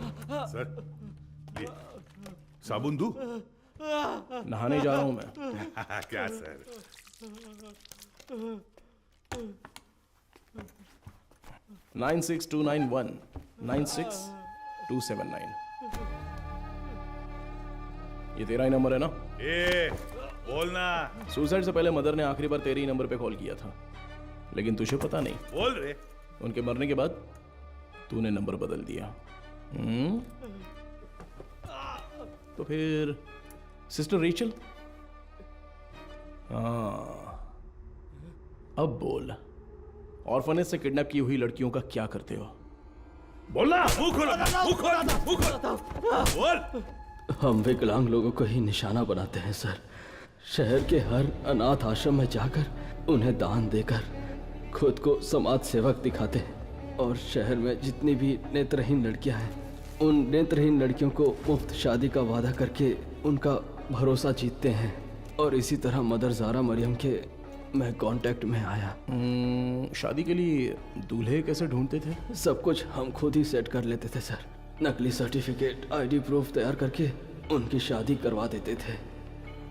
सर, ये साबुन दूं? नहाने जा रहा हूं मैं। क्या सर? 96291 96279। ये तेरा ही नंबर है ना? ए, बोलना। सुसाइड से पहले मदर ने आखिरी बार तेरे ही नंबर पे कॉल किया था, लेकिन तुझे पता नहीं। बोल रे। उनके मरने के बाद तूने नंबर बदल दिया। तो फिर सिस्टर रेचल? हाँ, अब बोल, ऑर्फनेज से किडनैप की हुई लड़कियों का क्या करते हो? बोलना। मुंह खोल, मुंह खोल, मुंह खोल। बोल। हम विकलांग लोगों को ही निशाना बनाते हैं सर। शहर के हर अनाथ आश्रम में जाकर उन्हें दान देकर खुद को समाज सेवक दिखाते हैं, और शहर में जितनी भी नेत्रहीन लड़कियां हैं, उन नेत्रहीन लड़कियों को मुफ्त शादी का वादा करके उनका भरोसा जीतते हैं। और इसी तरह मदर जारा मरियम के मैं कांटेक्ट में आया। शादी के लिए दूल्हे कैसे ढूंढते थे? सब कुछ हम खुद ही सेट कर लेते थे सर। नकली सर्टिफिकेट, आईडी प्रूफ तैयार करके उनकी शादी करवा देते थे।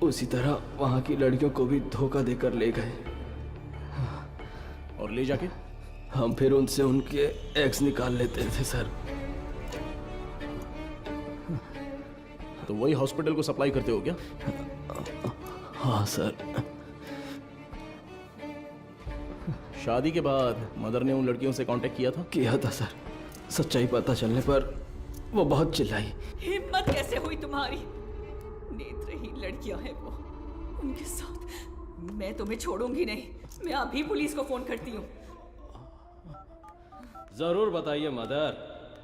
उसी तरह वहाँ की लड़कियों को भी धोखा देकर ले गए। और ले जाके हम फिर उनसे उनके एक्स निकाल लेते थे सर। तो वही हॉस्पिटल को सप्लाई करते हो क्या? हाँ सर। शादी के बाद मदर ने उन लड़कियों से कांटेक्ट किया था? किया था सर। सच्चाई पता चलने पर वो बहुत चिल्लाई। हिम्मत कैसे हुई तुम्हारी? नेत्रहीन लड़कियां हैं वो, उनके साथ मैं तुम्हें छोड़ूंगी नहीं। मैं अभी पुलिस को फोन करती हूँ। जरूर बताइए मदर,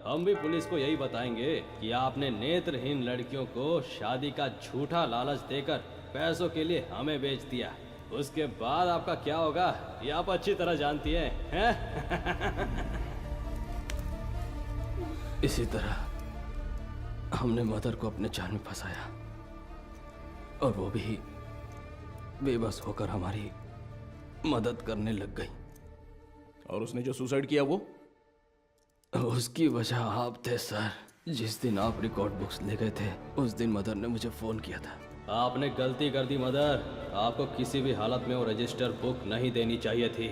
हम भी पुलिस को यही बताएंगे कि आपने नेत्रहीन लड़कियों को शादी का झूठा लालच देकर पैसों के लिए हमें बेच दिया। उसके बाद आपका क्या होगा ये आप अच्छी तरह जानती हैं? इसी तरह हमने मदर को अपने जाल में फंसाया, और वो भी बेबस होकर हमारी मदद करने लग गई। और उसने जो सुसाइड किया वो? उसकी वजह आप थे सर। जिस दिन आप रिकॉर्ड बुक्स ले गए थे उस दिन मदर ने मुझे फोन किया था। आपने गलती कर दी मदर, आपको किसी भी हालत में वो रजिस्टर बुक नहीं देनी चाहिए थी।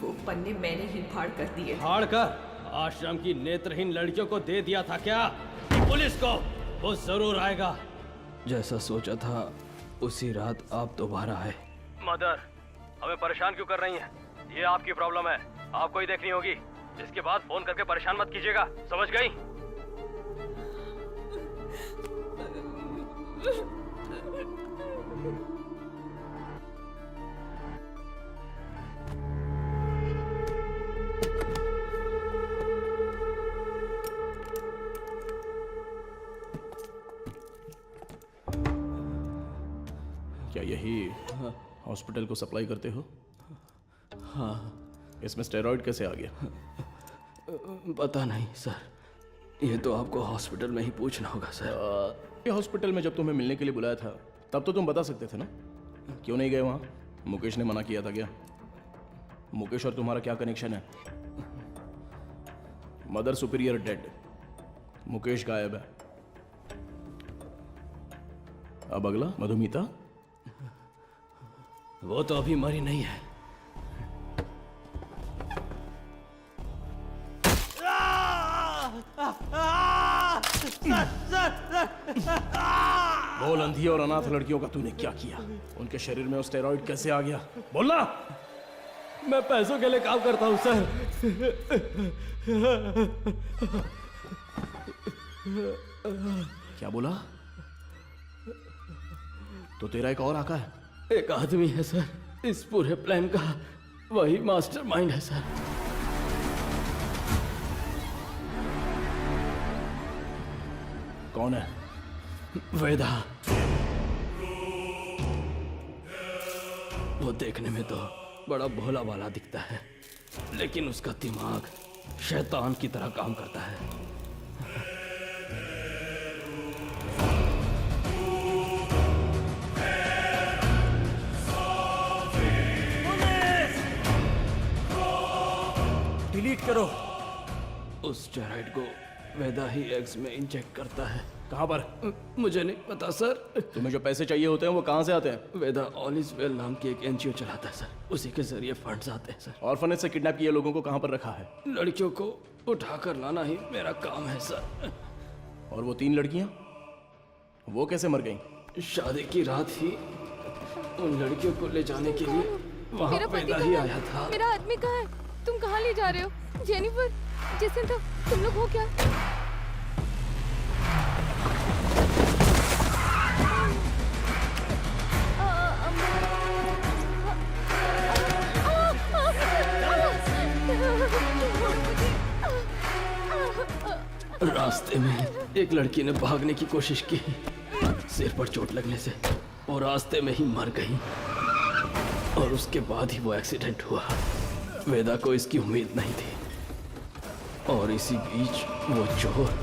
वो पन्ने मैंने ही फाड़ कर दिए। फाड़ कर आश्रम की नेत्रहीन लड़कियों को दे दिया था क्या? पुलिस को वो जरूर आएगा। जैसा सोचा था उसी रात आप दोबारा आए। मदर, हमें परेशान क्यों कर रही हैं? ये आपकी प्रॉब्लम है, आपको ही देखनी होगी। इसके बाद फोन करके परेशान मत कीजिएगा, समझ गई? क्या यही हॉस्पिटल को सप्लाई करते हो? हाँ। इसमें स्टेरॉइड कैसे आ गया? पता नहीं सर, ये तो आपको हॉस्पिटल में ही पूछना होगा सर। ये हॉस्पिटल में जब तुम्हें मिलने के लिए बुलाया था तब तो तुम बता सकते थे ना, क्यों नहीं गए वहाँ? मुकेश ने मना किया था क्या? मुकेश और तुम्हारा क्या कनेक्शन है? मदर सुपीरियर डेड, मुकेश गायब है। अब अगला मधुमिता, वो तो अभी मरी नहीं है। सर, बोल, अंधी और अनाथ लड़कियों का तूने क्या किया? उनके शरीर में वो स्टेरॉइड कैसे आ गया? बोलना। मैं पैसों के लिए काम करता हूँ सर। क्या बोला? तो तेरा एक और आका है? एक आदमी है सर, इस पूरे प्लान का वही मास्टरमाइंड है सर। कौन है? वेदा। वो देखने में तो बड़ा भोला भाला दिखता है, लेकिन उसका दिमाग शैतान की तरह काम करता है। डिलीट करो। उस स्टेरॉइड को वेदा ही एग्स में इंजेक्ट करता है। कहाँ पर? मुझे नहीं पता सर। तुम्हें जो पैसे चाहिए होते हैं वो कहाँ से आते हैं? वेदा ऑल इज वेल नाम की एक एनजीओ चलाता है सर, उसी के जरिए फंड्स आते हैं सर। ऑर्फनेज से किडनैप किए लोगों को कहाँ पर रखा है? लड़कियों को उठाकर लाना ही मेरा काम है सर। और वो 3 लड़कियां, वो कैसे मर गईं? शादी की रात ही उन लड़कियों को ले जाने के लिए वहाँ मेरा पति वेदा कहाँ ही है? आया था। मेरा आदमी कहाँ है? तुम कहाँ ले जा रहे हो? जेनिफर, जेसिंथा, तुम लोग हो क्या? रास्ते में एक लड़की ने भागने की कोशिश की, सिर पर चोट लगने से वो रास्ते में ही मर गई, और उसके बाद ही वो एक्सीडेंट हुआ। वेदा को इसकी उम्मीद नहीं थी, और इसी बीच वो चोर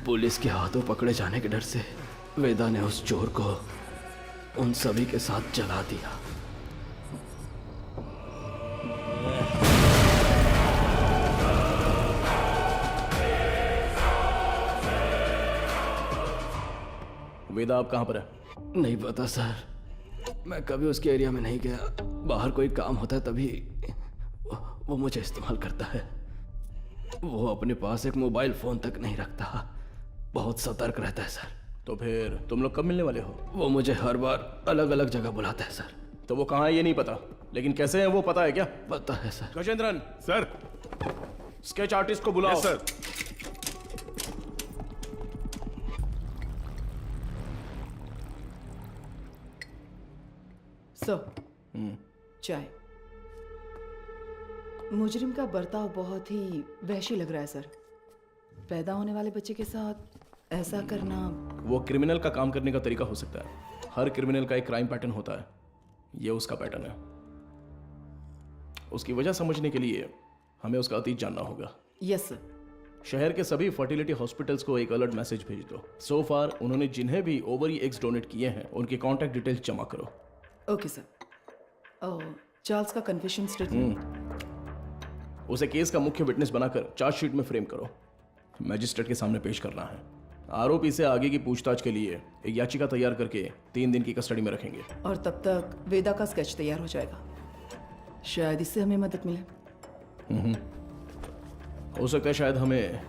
पुलिस के हाथों पकड़े जाने के डर से वेदा ने उस चोर को उन सभी के साथ जला दिया। वेदा अब कहाँ पर है? नहीं पता सर, मैं कभी उसके एरिया में नहीं गया। बाहर कोई काम होता है तभी वो मुझे इस्तेमाल करता है। वो अपने पास एक मोबाइल फोन तक नहीं रखता, बहुत सतर्क रहता है सर। तो फिर तुम लोग कब मिलने वाले हो? वो मुझे हर बार अलग अलग जगह बुलाता है सर। तो वो कहाँ है ये नहीं पता, लेकिन कैसे है वो पता है क्या? पता है sir. Gajendran sir, sketch artist को बुलाओ। Yes sir. सर, चाय। मुजरिम का बर्ताव बहुत ही वहशी लग रहा है सर। पैदा होने वाले बच्चे के साथ ऐसा करना। वो क्रिमिनल का काम करने का तरीका हो सकता है। हर क्रिमिनल का एक क्राइम पैटर्न होता है, ये उसका पैटर्न है। उसकी वजह समझने के लिए हमें उसका अतीत जानना होगा। Yes sir. शहर के सभी फर्टिलिटी हॉस्पिटल्स को एक अलर्ट मैसेज भेज दो। सो फार उन्होंने जिन्हें भी ओवरी एग्स डोनेट किए हैं उनके कॉन्टैक्ट डिटेल्स जमा करो। Okay sir. चार्ल्स का कन्फेशन स्टेटमेंट उसे केस का मुख्य विटनेस बनाकर चार्जशीट में फ्रेम करो। मैजिस्ट्रेट के सामने पेश करना है। आरोपी से आगे की पूछताछ के लिए एक याचिका तैयार करके 3 दिन की कस्टडी में रखेंगे। और तब तक वेदा का स्केच तैयार हो जाएगा। शायद इससे हमें मदद मिले। हो सकता है शायद हमें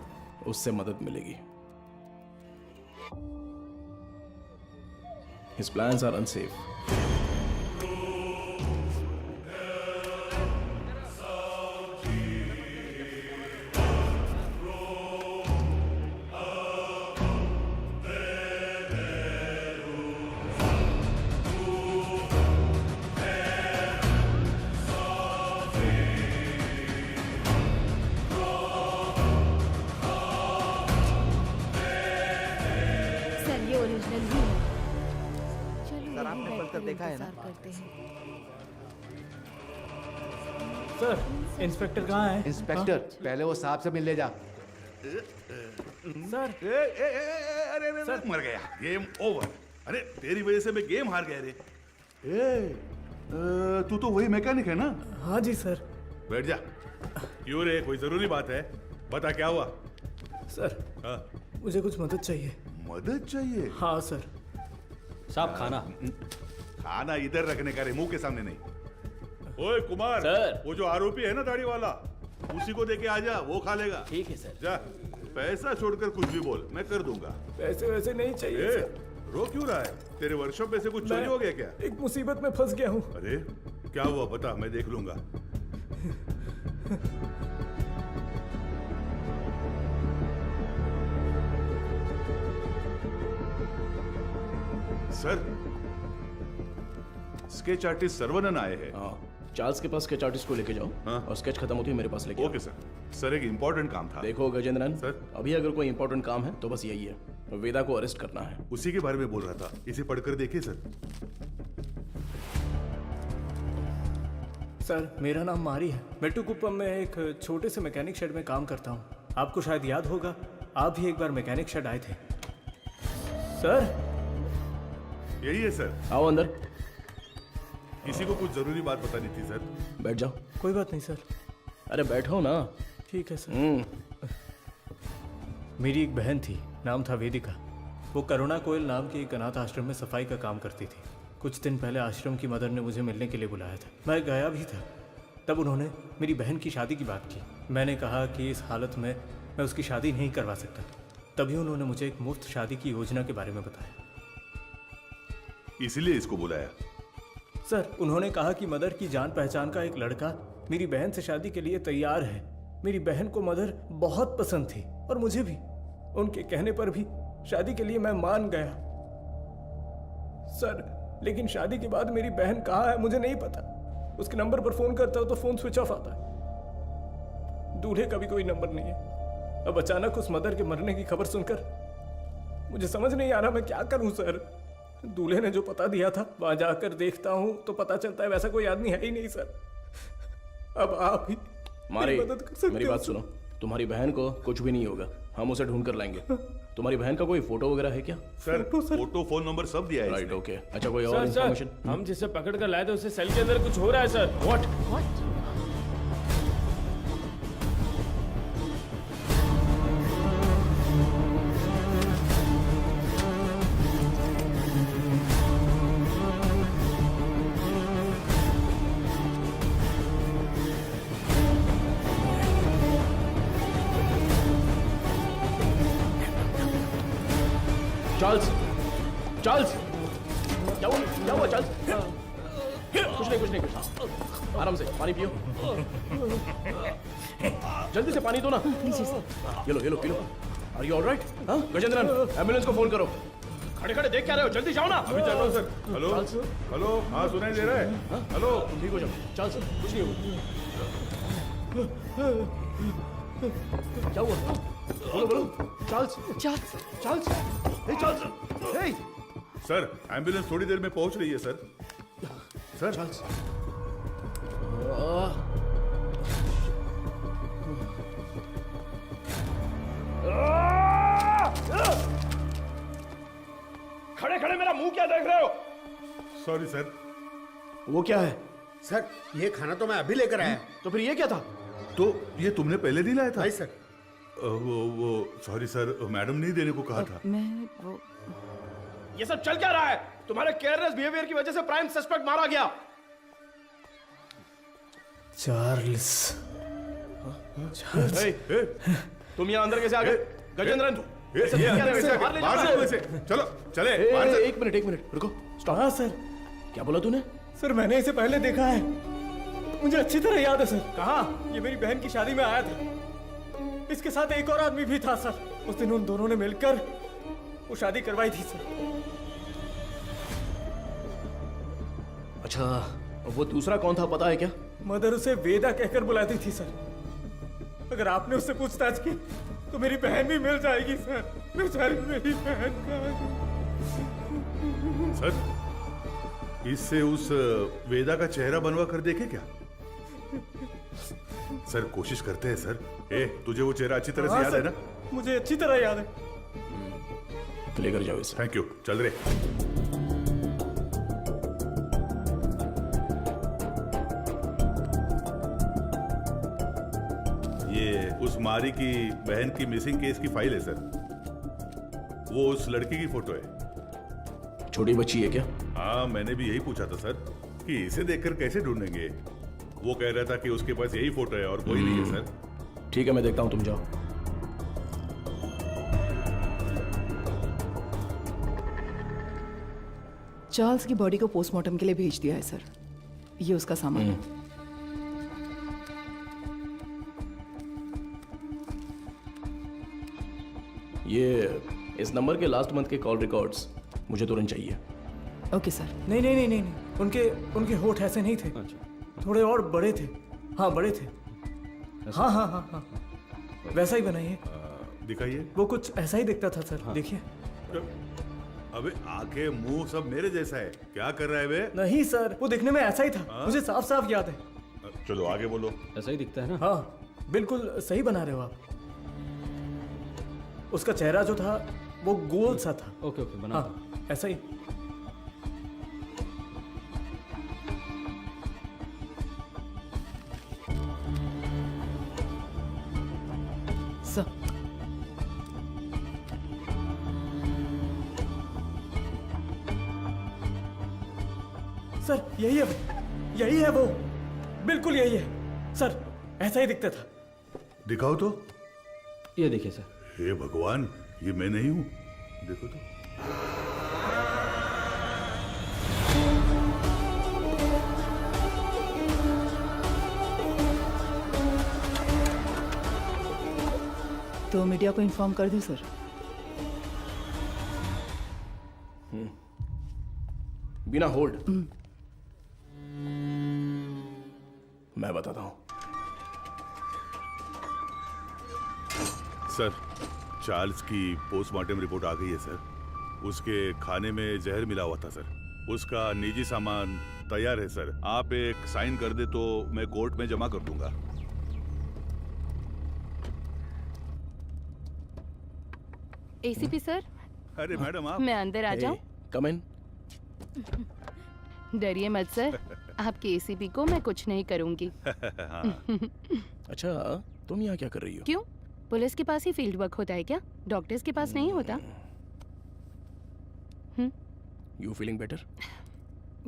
उससे मदद मिलेगी। His plans are unsafe. Sir, आपने पढ़कर देखा है ना? सर, इंस्पेक्टर कहाँ है? इंस्पेक्टर, पहले वो साहब से मिल ले जा। सर, अरे मर गया। Game over. अरे तेरी वजह से मैं गेम हार गया रे। तू तो वही मैकेनिक है ना? हाँ जी सर। बैठ जा। क्यों रे, कोई जरूरी बात है? बता क्या हुआ? सर हाँ? मुझे कुछ मदद चाहिए। मदद चाहिए? हाँ सर। साहब खाना। खाना इधर रखने का रे, मुंह के सामने नहीं। ओए कुमार, सर। वो जो आरोपी है ना दाढ़ी वाला, उसी को देके आ जा, वो खा लेगा। ठीक है सर। जा, पैसा छोड़कर कुछ भी बोल, मैं कर दूंगा। पैसे वैसे नहीं चाहिए ए, सर। रो क्यों रहा है? तेरे वर्कशॉप में से कुछ चोरी हो गया क्या? एक मुसीबत में फंस गया हूँ। अरे क्या हुआ बता, मैं देख लूंगा। सर, स्केच आर्टिस्ट सर्वनन आए हैं। हाँ, चार्ल्स के पास स्केच आर्टिस्ट को लेके जाओ। हाँ? और स्केच खत्म होती है मेरे पास लेके आओ। Okay sir. सर एक इम्पोर्टेंट काम था। देखो गजेंद्रन सर, अभी अगर कोई इंपॉर्टेंट काम है तो बस यही है, वेदा को अरेस्ट करना है। उसी के बारे में बोल रहा था, इसे पढ़कर देखिए सर। सर मेरा नाम मारी है। मेट्टुकुप्पम में एक छोटे से मैकेनिक शेड में काम करता हूँ। आपको शायद याद होगा, आप भी एक बार मैकेनिक शेड आए थे। सर यही है सर। आओ अंदर। किसी को कुछ जरूरी बात बतानी थी सर। बैठ जाओ। कोई बात नहीं सर। अरे बैठो ना। ठीक है सर। मेरी एक बहन थी, नाम था वेदिका। वो करुणा कोयल नाम के एक अनाथ आश्रम में सफाई का काम करती थी। कुछ दिन पहले आश्रम की मदर ने मुझे मिलने के लिए बुलाया था। मैं गया भी था। तब उन्होंने मेरी बहन की शादी की बात की। मैंने कहा कि इस हालत में मैं उसकी शादी नहीं करवा सकता। तभी उन्होंने मुझे एक मुफ्त शादी की योजना के बारे में बताया। इसीलिए इसको बुलाया? सर उन्होंने कहा कि मदर की जान पहचान का एक लड़का मेरी बहन से शादी के लिए तैयार है। मेरी बहन को मदर बहुत पसंद थी और मुझे भी। उनके कहने पर भी शादी के लिए मैं मान गया। सर लेकिन शादी के बाद मेरी बहन कहाँ है मुझे नहीं पता। उसके नंबर पर फोन करता हूं तो फोन स्विच ऑफ आता है। दूल्हे का भी कोई नंबर नहीं है। अब अचानक उस मदर के मरने की खबर सुनकर मुझे समझ नहीं आ रहा मैं क्या करूं सर। दूल्हे ने जो पता दिया था वहां जाकर देखता हूं तो पता चलता है वैसा कोई आदमी है ही नहीं सर। अब आप ही मारी, मदद कर सकते मेरी हो बात सर। सुनो। तुम्हारी बहन को कुछ भी नहीं होगा, हम उसे ढूंढ कर लाएंगे। तुम्हारी बहन का कोई फोटो वगैरह है क्या? सर फोटो, फोन नंबर सब दिया है। Right, okay. अच्छा कोई और सर, इन्फॉर्मेशन? हम जिसे पकड़ कर लाए थे उसे सेल के अंदर कुछ हो रहा है सर। व्हाट? चार्ल्स, चार्ल्स, क्या हुआ चार्ल्स? कुछ नहीं। आराम से पानी पियो। जल्दी से पानी दो ना। ये लो पी लो। Are you alright? हाँ गजेंद्रन, एम्बुलेंस को फोन करो। खड़े देख क्या रहे हो? जल्दी जाओ ना। अभी चल रहा हूँ सर। हेलो हेलो, हाँ सुनाई दे रहा है? हेलो, ठीक हो जाओ। चार्ल्स कुछ नहीं होगा। क्या हुआ? बोलो। चार्ल्स। हे चार्ल्स, हे। सर एम्बुलेंस थोड़ी देर में पहुंच रही है सर। Sir Charles. खड़े मेरा मुंह क्या देख रहे हो? Sorry sir. वो क्या है? सर ये खाना तो मैं अभी लेकर आया। तो फिर ये क्या था? तो ये तुमने पहले नहीं लाया था? नहीं सर। वो सॉरी सर, मैडम ने देने को कहा था। मैं वो ये सब चल क्या रहा है? तुम्हारे केयरलेस बिहेवियर की वजह से प्राइम सस्पेक्ट मारा गया। चार्ल्स। तुम यहाँ अंदर कैसे आ गए? गजेंद्रन, चलो चले। एक मिनट रुको, स्टॉप। हाँ सर। क्या बोला तूने? सर मैंने इसे पहले देखा है, मुझे अच्छी तरह याद है सर। कहाँ? ये मेरी बहन की शादी में आया था। इसके साथ एक और आदमी भी था सर। उस दिन उन दोनों ने मिलकर वो शादी करवाई थी सर। अच्छा, वो दूसरा कौन था पता है क्या? मदर उसे वेदा कहकर बुलाती थी सर। अगर आपने उससे पूछताछ की तो मेरी बहन भी मिल जाएगी सर। बेचारी मेरी बहन का। सर इससे उस वेदा का चेहरा बनवा कर देखे क्या? सर कोशिश करते हैं सर। तुझे वो चेहरा अच्छी तरह से याद है ना? मुझे अच्छी तरह याद है। लेकर जाओ इसे। थैंक यू, चल रहे। उस मारी की बहन की मिसिंग केस की फाइल है सर। वो उस लड़की की फोटो है। छोटी बच्ची है क्या? हाँ, मैंने भी यही पूछा था सर कि इसे देखकर कैसे ढूंढेंगे। वो कह रहा था कि उसके पास यही फोटो है और कोई नहीं है सर। ठीक है, मैं देखता हूं, तुम जाओ। चार्ल्स की बॉडी को पोस्टमार्टम के लिए भेज दिया है सर। ये उसका सामान है। ये इस नंबर के लास्ट मंथ के कॉल रिकॉर्ड्स मुझे तुरंत चाहिए। Okay sir. नहीं नहीं नहीं नहीं नहीं, उनके होठ ऐसे नहीं थे। थोड़े और बड़े थे। हाँ, बड़े थे। हाँ हाँ हाँ हाँ, वैसा ही बनाइए। दिखाइए। वो कुछ ऐसा ही दिखता था सर। देखिए। अबे आंखें मुंह सब मेरे जैसा है। क्या कर रहा है बे? नहीं सर, वो दिखने में ऐसा ही था। मुझे साफ साफ याद है। चलो आगे बोलो। ऐसा ही दिखता है ना? हाँ, बिल्कुल सही बना रहे हो आप। उसका चेहरा जो था वो गोल सा था। ओके ओके, बना। हाँ, ऐसा ही। सर, सर यही है, यही है वो, बिल्कुल यही है सर, ऐसा ही दिखता था। दिखाओ तो। ये देखिए सर। हे भगवान, ये मैं नहीं हूं। देखो तो। तो मीडिया को इन्फॉर्म कर दूं सर? बिना होल्ड मैं बताता हूं। सर, चार्ल्स की पोस्टमार्टम रिपोर्ट आ गई है सर। उसके खाने में जहर मिला हुआ था सर। उसका निजी सामान तैयार है सर। आप एक साइन कर दे तो मैं कोर्ट में जमा कर दूंगा। ACP sir. अरे मैडम, आप। मैं अंदर आ जाऊं? कम इन। डरिए मत सर, आपके एसीपी को मैं कुछ नहीं करूंगी। अच्छा, तुम यहाँ क्या कर रही हो? क्यों? पुलिस के पास ही फील्ड वर्क होता है क्या? डॉक्टर्स के पास नहीं होता? You feeling better?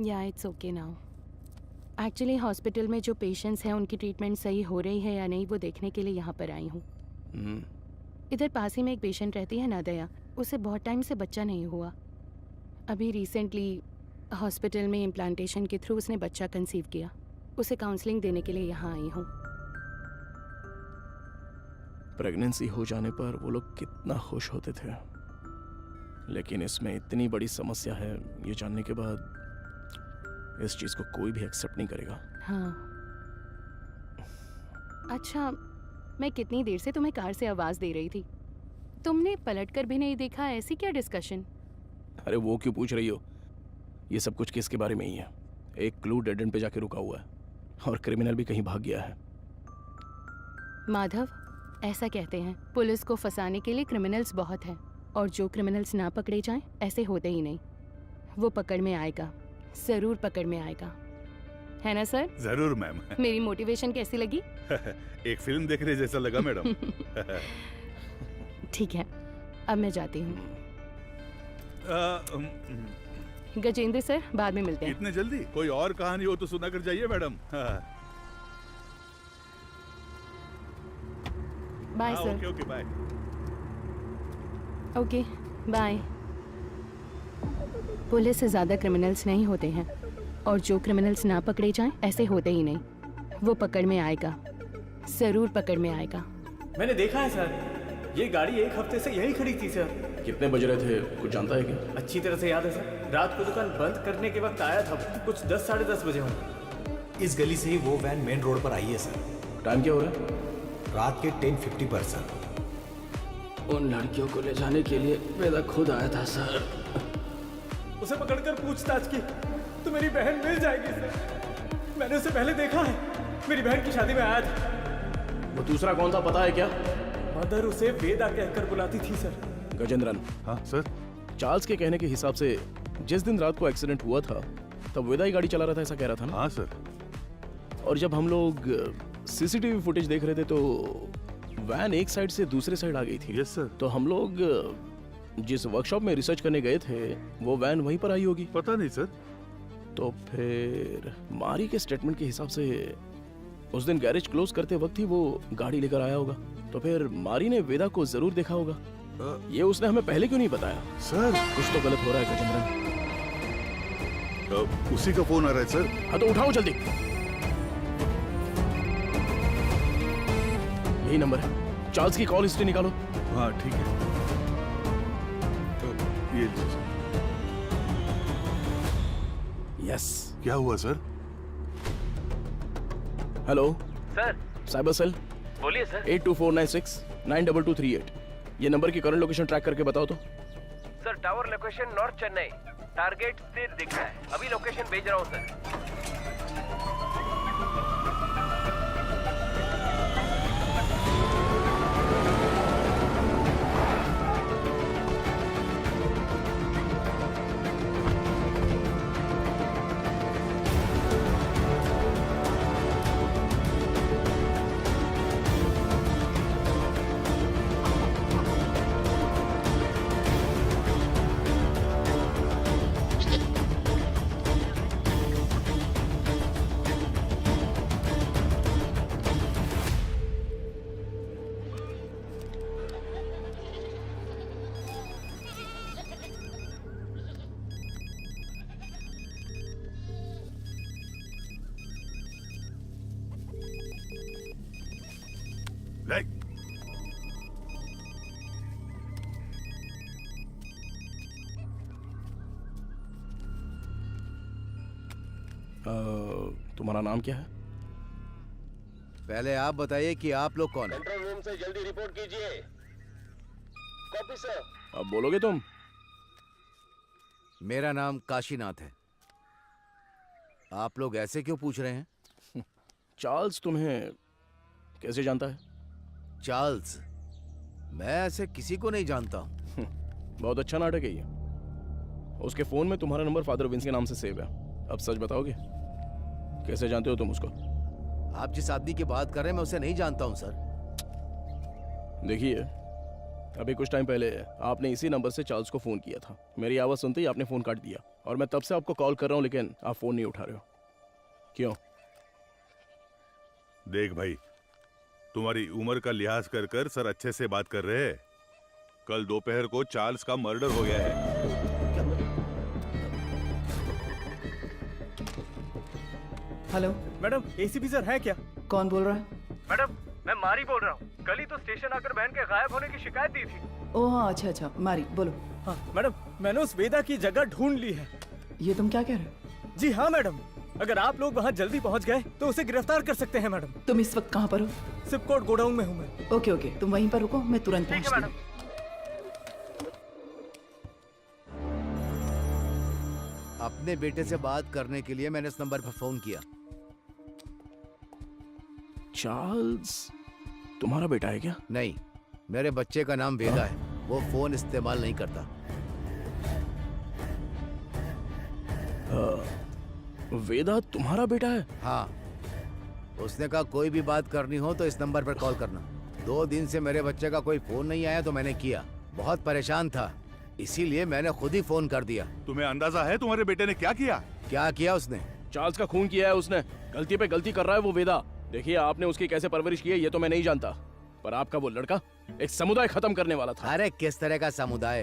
या it's okay now. Actually hospital में जो पेशेंट्स हैं उनकी ट्रीटमेंट सही हो रही है या नहीं वो देखने के लिए यहाँ पर आई हूँ। इधर पास ही में एक पेशेंट रहती है नादया, उसे बहुत टाइम से बच्चा नहीं हुआ। अभी रिसेंटली हॉस्पिटल में इम्प्लांटेशन के थ्रू उसने बच्चा कंसीव किया। उसे काउंसलिंग देने के लिए यहाँ आई हूँ। प्रेगनेंसी हो जाने पर वो लोग कितना खुश होते थे, लेकिन इसमें इतनी बड़ी समस्या है ये जानने के बाद इस चीज को कोई भी एक्सेप्ट नहीं करेगा। हाँ। अच्छा, मैं कितनी देर से तुम्हें कार से आवाज दे रही थी, तुमने पलटकर भी नहीं देखा? ऐसी क्या डिस्कशन? अरे वो क्यों पूछ रही हो? ये सब कुछ किसके बारे में ही है। एक क्लू डेड एंड पे जाके रुका हुआ है और क्रिमिनल भी कहीं भाग गया है। माधव, ऐसा कहते हैं पुलिस को फंसाने के लिए क्रिमिनल्स बहुत हैं, और जो क्रिमिनल्स ना पकड़े जाएं ऐसे होते ही नहीं। वो पकड़ में आएगा, जरूर पकड़ में आएगा, है ना सर? जरूर मैम। मेरी मोटिवेशन कैसी लगी? एक फिल्म देखने जैसा लगा मैडम। ठीक है, अब मैं जाती हूँ। गजेंद्र सर, बाद में मिलते हैं। इतने जल्दी? कोई और कहानी हो तो सुना कर जाइए madam. Bye sir. Okay okay, bye. Okay bye. Police से ज्यादा क्रिमिनल्स नहीं होते हैं, और जो क्रिमिनल्स ना पकड़े जाएं ऐसे होते ही नहीं। वो पकड़ में आएगा, जरूर पकड़ में आएगा। मैंने देखा है सर, ये गाड़ी एक हफ्ते से यही खड़ी थी सर। कितने बज रहे थे कुछ जानता है क्या? अच्छी तरह से याद है सर, रात को दुकान बंद करने के वक्त आया था, कुछ 10 साढ़े 10 बजे होंगे। इस गली से ही वो वैन मेन रोड पर आई है सर। टाइम क्या हो रहा है? रात के 10:50 पर सर। उन लड़कियों को ले जाने के लिए वेदा खुद आया था सर। उसे पकड़कर पूछताछ की तो मेरी बहन मिल जाएगी सर। मैंने उसे पहले देखा है, मेरी बहन की शादी में आया था। वो दूसरा कौन था पता है क्या? मदर उसे वेदा कहकर बुलाती थी सर। गजेंद्रन। हाँ सर। चार्ल्स के कहने के हिसाब से जिस दिन रात को एक्सीडेंट हुआ था तब वेदा ही गाड़ी चला रहा था, ऐसा कह रहा था ना? हाँ सर। और जब हम लोग सीसीटीवी फुटेज देख रहे थे तो वैन एक साइड से दूसरे साइड आ गई थी। Yes sir. तो हम लोग जिस वर्कशॉप में रिसर्च करने गए थे वो वैन वहीं पर आई होगी। पता नहीं सर। तो फिर मारी के स्टेटमेंट के हिसाब से उस दिन गैरेज क्लोज करते वक्त ही वो गाड़ी लेकर आया होगा। तो फिर मारी ने वेदा को जरूर देखा होगा। ये उसने हमें पहले क्यों नहीं बताया? सर कुछ तो गलत हो रहा है गजेंद्रन। उसी का फोन आ रहा है सर। हाँ तो उठाओ जल्दी। यही नंबर है। चार्ल्स की कॉल हिस्ट्री निकालो। हाँ ठीक है। ये यस। क्या हुआ sir? Hello sir. Cyber cell. बोलिए सर। 82496 92238। ये नंबर की करंट लोकेशन ट्रैक करके बताओ तो। Sir tower location north Chennai, target स्थिर दिख रहा है। अभी लोकेशन भेज रहा हूँ सर। तुम्हारा नाम क्या है? पहले आप बताइए कि आप लोग कौन हैं? कंट्रोल रूम से जल्दी रिपोर्ट कीजिए। Copy sir. अब बोलोगे तुम? मेरा नाम काशीनाथ है। आप लोग ऐसे क्यों पूछ रहे हैं? चार्ल्स तुम्हें कैसे जानता है? चार्ल्स? मैं ऐसे किसी को नहीं जानता हूं। बहुत अच्छा नाटक है ये। उसके फोन में तुम्हारा नंबर फादर विंस के नाम से सेव है। अब सच बताओगे, कैसे जानते हो तुम उसको? आप जिस आदमी की बात कर रहे हैं मैं उसे नहीं जानता हूं सर। देखिए, अभी कुछ टाइम पहले आपने इसी नंबर से चार्ल्स को फोन किया था। मेरी आवाज सुनते ही आपने फोन काट दिया और मैं तब से आपको कॉल कर रहा हूं, लेकिन आप फोन नहीं उठा रहे हो। क्यों? देख भाई, तुम्हारी उम्र का लिहाज कर कर सर अच्छे से बात कर रहे हैं। कल दोपहर को चार्ल्स का मर्डर हो गया है। हेलो मैडम, एसीपी सर है क्या? कौन बोल रहा है? मैडम मैं मारी बोल रहा हूँ। कल ही तो स्टेशन आकर बहन के गायब होने की शिकायत दी थी। ओह हाँ, अच्छा अच्छा, मारी बोलो। हाँ मैडम, मैंने उस वेदा की जगह ढूंढ ली है। ये तुम क्या कह रहे हो? जी हाँ मैडम, अगर आप लोग वहाँ जल्दी पहुँच गए तो उसे गिरफ्तार कर सकते हैं मैडम। तुम इस वक्त कहाँ पर हो? सिपकोट गोडाउन में हूँ मैं। ओके ओके, तुम वहीं पर रुको, मैं तुरंत पहुँचती हूँ। अपने बेटे से बात करने के लिए मैंने इस नंबर पर फोन किया। चार्ल्स तुम्हारा बेटा है क्या? नहीं, मेरे बच्चे का नाम वेदा है। वो फोन इस्तेमाल नहीं करता। वेदा तुम्हारा बेटा है? हाँ, उसने कहा कोई भी बात करनी हो तो इस नंबर पर कॉल करना। 2 दिन से मेरे बच्चे का कोई फोन नहीं आया तो मैंने किया। बहुत परेशान था, इसीलिए मैंने खुद ही फोन कर दिया। तुम्हें अंदाजा है तुम्हारे बेटे ने क्या किया? क्या किया उसने? चार्ल्स का खून किया है उसने। गलती पे गलती कर रहा है वो वेदा। देखिए, आपने उसकी कैसे परवरिश की है ये तो मैं नहीं जानता, पर आपका वो लड़का एक समुदाय खत्म करने वाला था। अरे किस तरह का समुदाय?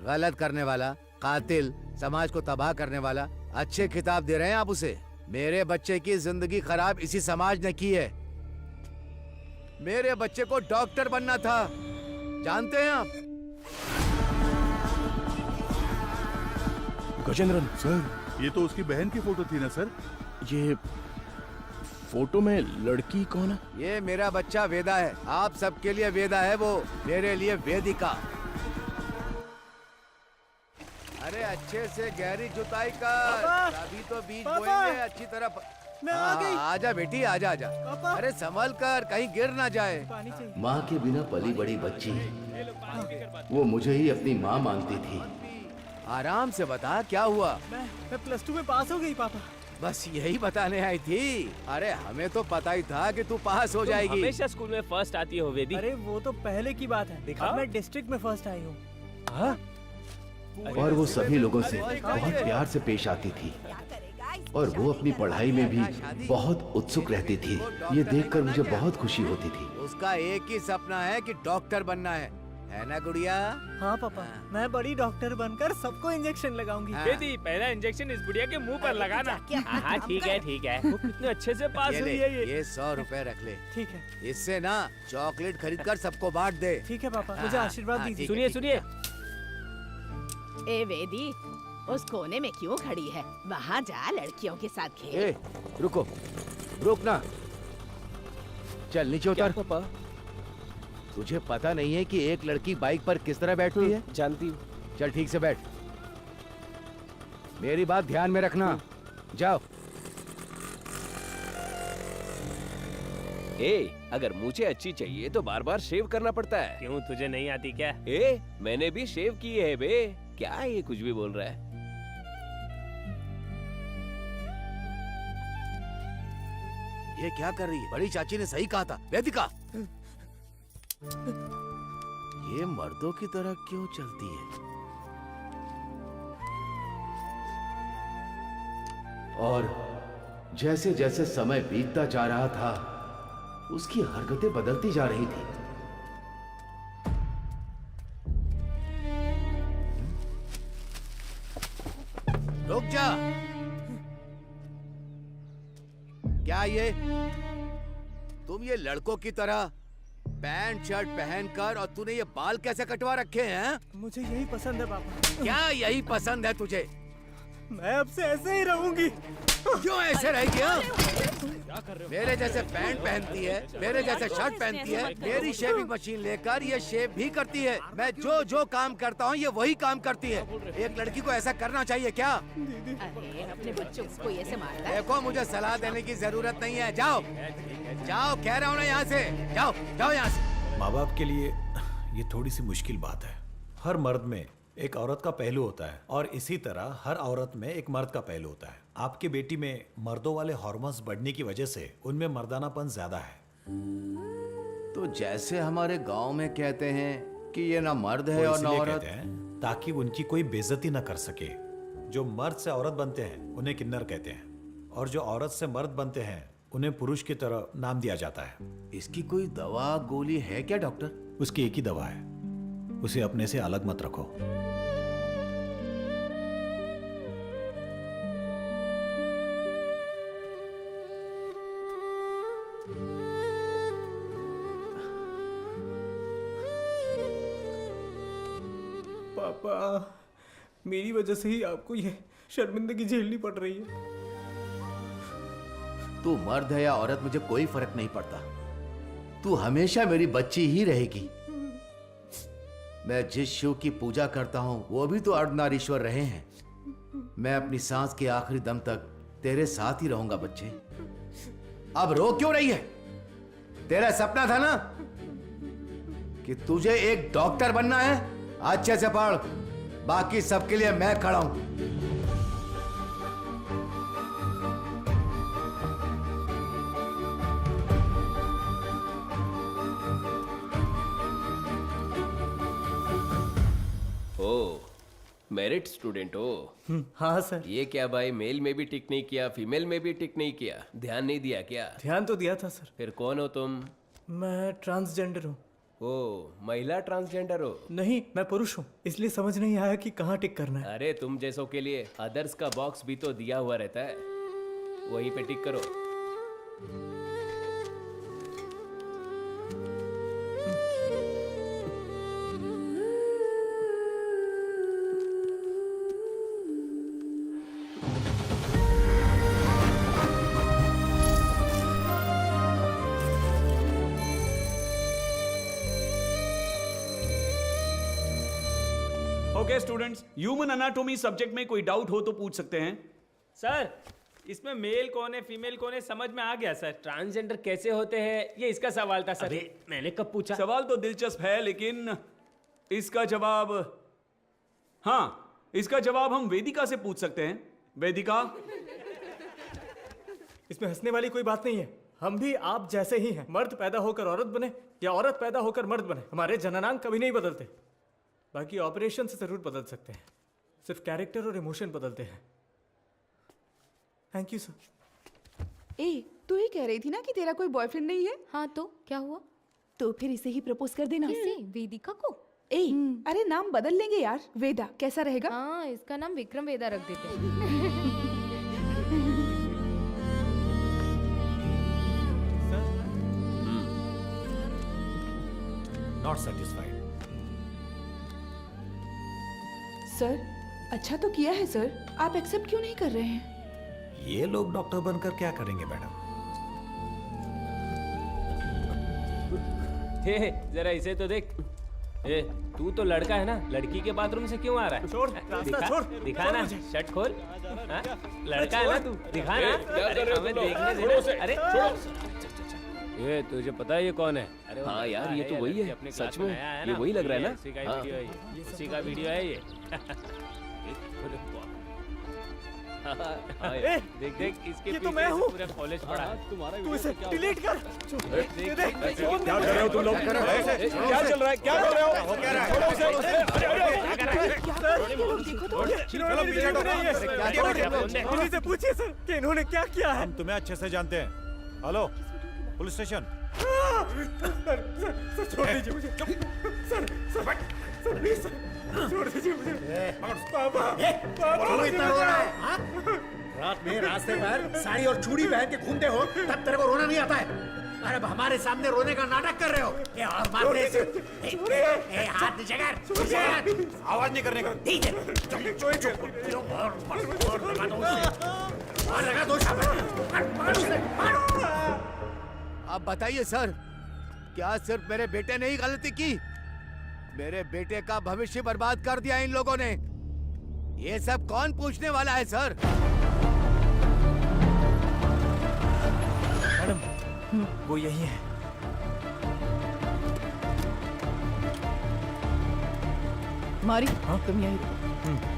गलत करने वाला, कातिल, समाज को तबाह करने वाला। अच्छे खिताब दे रहे हैं आप उसे। मेरे बच्चे की जिंदगी खराब इसी समाज ने की है। मेरे बच्चे को डॉक्टर बनना था, जानते हैं आप? गजेंद्रन सर, ये तो उसकी बहन की फोटो थी ना सर? ये फोटो में लड़की कौन है? ये मेरा बच्चा वेदा है। आप सबके लिए वेदा है वो, मेरे लिए वेदिका। अरे अच्छे से गहरी जुताई कर, अभी तो बीज बोएंगे अच्छी तरह। मैं आ गई। आजा बेटी, आजा आजा। अरे संभल कर, कहीं गिर ना जाए। माँ के बिना पली बड़ी बच्ची, वो मुझे ही अपनी माँ मानती थी। आराम से बता, क्या हुआ? मैं +2 में पास हो गई पापा। बस यही बताने आई थी। अरे हमें तो पता ही था कि तू पास हो जाएगी। हमेशा स्कूल में फर्स्ट आती हो वेदी। अरे वो तो पहले की बात है। अब मैं डिस्ट्रिक्ट में फर्स्ट आई हूँ। और वो सभी लोगों से बहुत प्यार से पेश आती थी और वो अपनी पढ़ाई में भी बहुत उत्सुक रहती थी। ये देखकर मुझे बहुत खुशी होती थी। उसका एक ही सपना है कि डॉक्टर बनना है ना गुड़िया? हाँ पापा, मैं बड़ी डॉक्टर बनकर सबको इंजेक्शन लगाऊंगी। बेटी पहला इंजेक्शन इस बुढ़िया के मुंह पर लगाना। हाँ ठीक है ठीक है। वो कितने अच्छे से पास हुई है ये 100 रुपए रख ले। ठीक है। इससे ना चॉकलेट खरीद कर सबको बांट दे। ठीक है पापा, मुझे आशीर्वाद दीजिए। सुनिए सुनिए। ए वेदी, उस कोने में क्यों खड़ी है? वहाँ जा, लड़कियों के साथ खेल। रुको, रुक ना। चल नीचे उतर। पापा तुझे पता नहीं है कि एक लड़की बाइक पर किस तरह बैठती है? जानती हूँ। चल ठीक से बैठ। मेरी बात ध्यान में रखना। जाओ। अगर मुझे अच्छी चाहिए तो बार बार शेव करना पड़ता है। क्यों तुझे नहीं आती क्या? मैंने भी शेव की है बे। क्या ये कुछ भी बोल रहा है? ये क्या कर रही है? बड़ी चाची ने सही कहा था। वेदिका, ये मर्दों की तरह क्यों चलती है? और जैसे जैसे समय बीतता जा रहा था उसकी हरकतें बदलती जा रही थी। रुक जा। क्या ये तुम ये लड़कों की तरह पैंट शर्ट पहनकर, और तूने ये बाल कैसे कटवा रखे हैं? मुझे यही पसंद है पापा। क्या यही पसंद है तुझे? मैं अब से ऐसे ही रहूंगी। क्यों ऐसे रहेगी? मेरे जैसे पैंट पहनती है, मेरे जैसे शर्ट पहनती है, मेरी शेविंग मशीन लेकर ये शेव भी करती है। मैं जो जो काम करता हूँ ये वही काम करती है। एक लड़की को ऐसा करना चाहिए क्या? अरे अपने बच्चों को ऐसे मारता है? देखो, मुझे सलाह देने की जरूरत नहीं है। जाओ जाओ, कह रहा हूँ ना, यहाँ से जाओ, जाओ यहाँ से। माँ बाप के लिए ये थोड़ी सी मुश्किल बात है। हर मर्द में एक औरत का पहलू होता है और इसी तरह हर औरत में एक मर्द का पहलू होता है। आपकी बेटी में मर्दों वाले हार्मोन्स बढ़ने की वजह से उनमें मर्दानापन ज्यादा है। तो जैसे हमारे गांव में कहते हैं कि ये ना मर्द है वो और ना इसलिए औरत। कहते हैं ताकि उनकी कोई बेइज्जती ना कर सके। जो मर्द से औरत बनते हैं उन्हें किन्नर कहते हैं, और जो औरत से मर्द बनते हैं उन्हें पुरुष की तरह नाम दिया जाता है। इसकी कोई दवा गोली है क्या डॉक्टर? उसकी एक ही दवा है, उसे अपने से अलग मत रखो। पापा, मेरी वजह से ही आपको ये शर्मिंदगी झेलनी पड़ रही है। तू मर्द है या औरत मुझे कोई फर्क नहीं पड़ता। तू हमेशा मेरी बच्ची ही रहेगी। मैं जिस शिव की पूजा करता हूं वो भी तो अर्धनारीश्वर रहे हैं। मैं अपनी सांस के आखिरी दम तक तेरे साथ ही रहूंगा बच्चे। अब रो क्यों रही है? तेरा सपना था ना कि तुझे एक डॉक्टर बनना है। अच्छे से पढ़, बाकी सबके लिए मैं खड़ा हूं। मेरिट स्टूडेंट हो? हाँ सर। ये क्या भाई, मेल में भी टिक नहीं किया, फीमेल में भी टिक नहीं किया, ध्यान नहीं दिया क्या? ध्यान तो दिया था सर। फिर कौन हो तुम? मैं ट्रांसजेंडर हूँ। ओ, महिला ट्रांसजेंडर हो? नहीं, मैं पुरुष हूँ, इसलिए समझ नहीं आया कि कहाँ टिक करना है। अरे तुम जैसों के लिए अदर्स का बॉक्स भी तो दिया हुआ रहता है, वहीं पे टिक करो। Okay students, human anatomy subject में कोई डाउट हो तो पूछ सकते हैं। सर, इसमें मेल कौन है फीमेल कौन है समझ में आ गया सर। ट्रांसजेंडर कैसे होते हैं ये इसका सवाल था सर। मैंने कब पूछा? सवाल तो दिलचस्प है, लेकिन इसका जवाब, हाँ, इसका जवाब हम वेदिका से पूछ सकते हैं। वेदिका, इसमें हंसने वाली कोई बात नहीं है। हम भी आप जैसे ही हैं। मर्द पैदा होकर औरत बने या औरत पैदा होकर मर्द बने, हमारे जननांग कभी नहीं बदलते। बाकी ऑपरेशन से जरूर बदल सकते हैं, सिर्फ कैरेक्टर और इमोशन बदलते हैं। Thank you sir. ए, तू ही कह रही थी ना कि तेरा कोई बॉयफ्रेंड नहीं है? हाँ तो क्या हुआ? तो फिर इसे ही प्रपोज कर देना। किसे? वेदिका को? ए, अरे नाम बदल लेंगे यार। वेदा कैसा रहेगा? हाँ, इसका नाम विक्रम वेदा रख देते हैं। Not satisfied. सर, अच्छा तो किया है सर, आप एक्सेप्ट क्यों नहीं कर रहे हैं? ये लोग डॉक्टर बनकर क्या करेंगे मैडम? हे, जरा इसे तो देख। ए, तू तो लड़का है ना, लड़की के बाथरूम से क्यों आ रहा है? छोड़, रास्ता छोड़, दिखा छोड़ ना, मुझे। शर्ट खोल। हाँ? लड़का है ना तू, दिखा ना। अरे हमें देखने दे ना। अरे ये तुझे पता है ये कौन है? अरे हाँ यार, ये तो वही है। सच में ये वही लग रहा है ना? उसी का वीडियो है ये, उसी का वीडियो है ये। देख देख, इसके ये तो मैं हूँ। पूरा कॉलेज पढ़ा है। तुम्हारा तू इसे डिलीट कर। क्या कर रहे हो तुम लोग? क्या चल रहा है? क्या कर रहे हो? क्या इन्हीं से पूछिए सर कि इन्होंने क्या किया है। हम तुम्हें अच्छे से जानते हैं। Hello, police station. सर छोड़ दीजिए मुझे। सर प्लीज छोड़ दीजिए मुझे। पापा, क्यों इतना रो रहा है? हाँ? रात में रास्ते पर साड़ी और चूड़ी पहन के घूमते हो, तब तेरे को रोना नहीं आता है? अरे अब हमारे सामने रोने का नाटक कर रहे हो। ये और मारते हैं। हाथ नीचे कर। आवाज नहीं करने का। ठीक है। और लगा दो अब बताइए सर, क्या सिर्फ मेरे बेटे ने ही गलती की? मेरे बेटे का भविष्य बर्बाद कर दिया इन लोगों ने। ये सब कौन पूछने वाला है सर? मैडम, वो यही है। मारी, तुम यही रुको।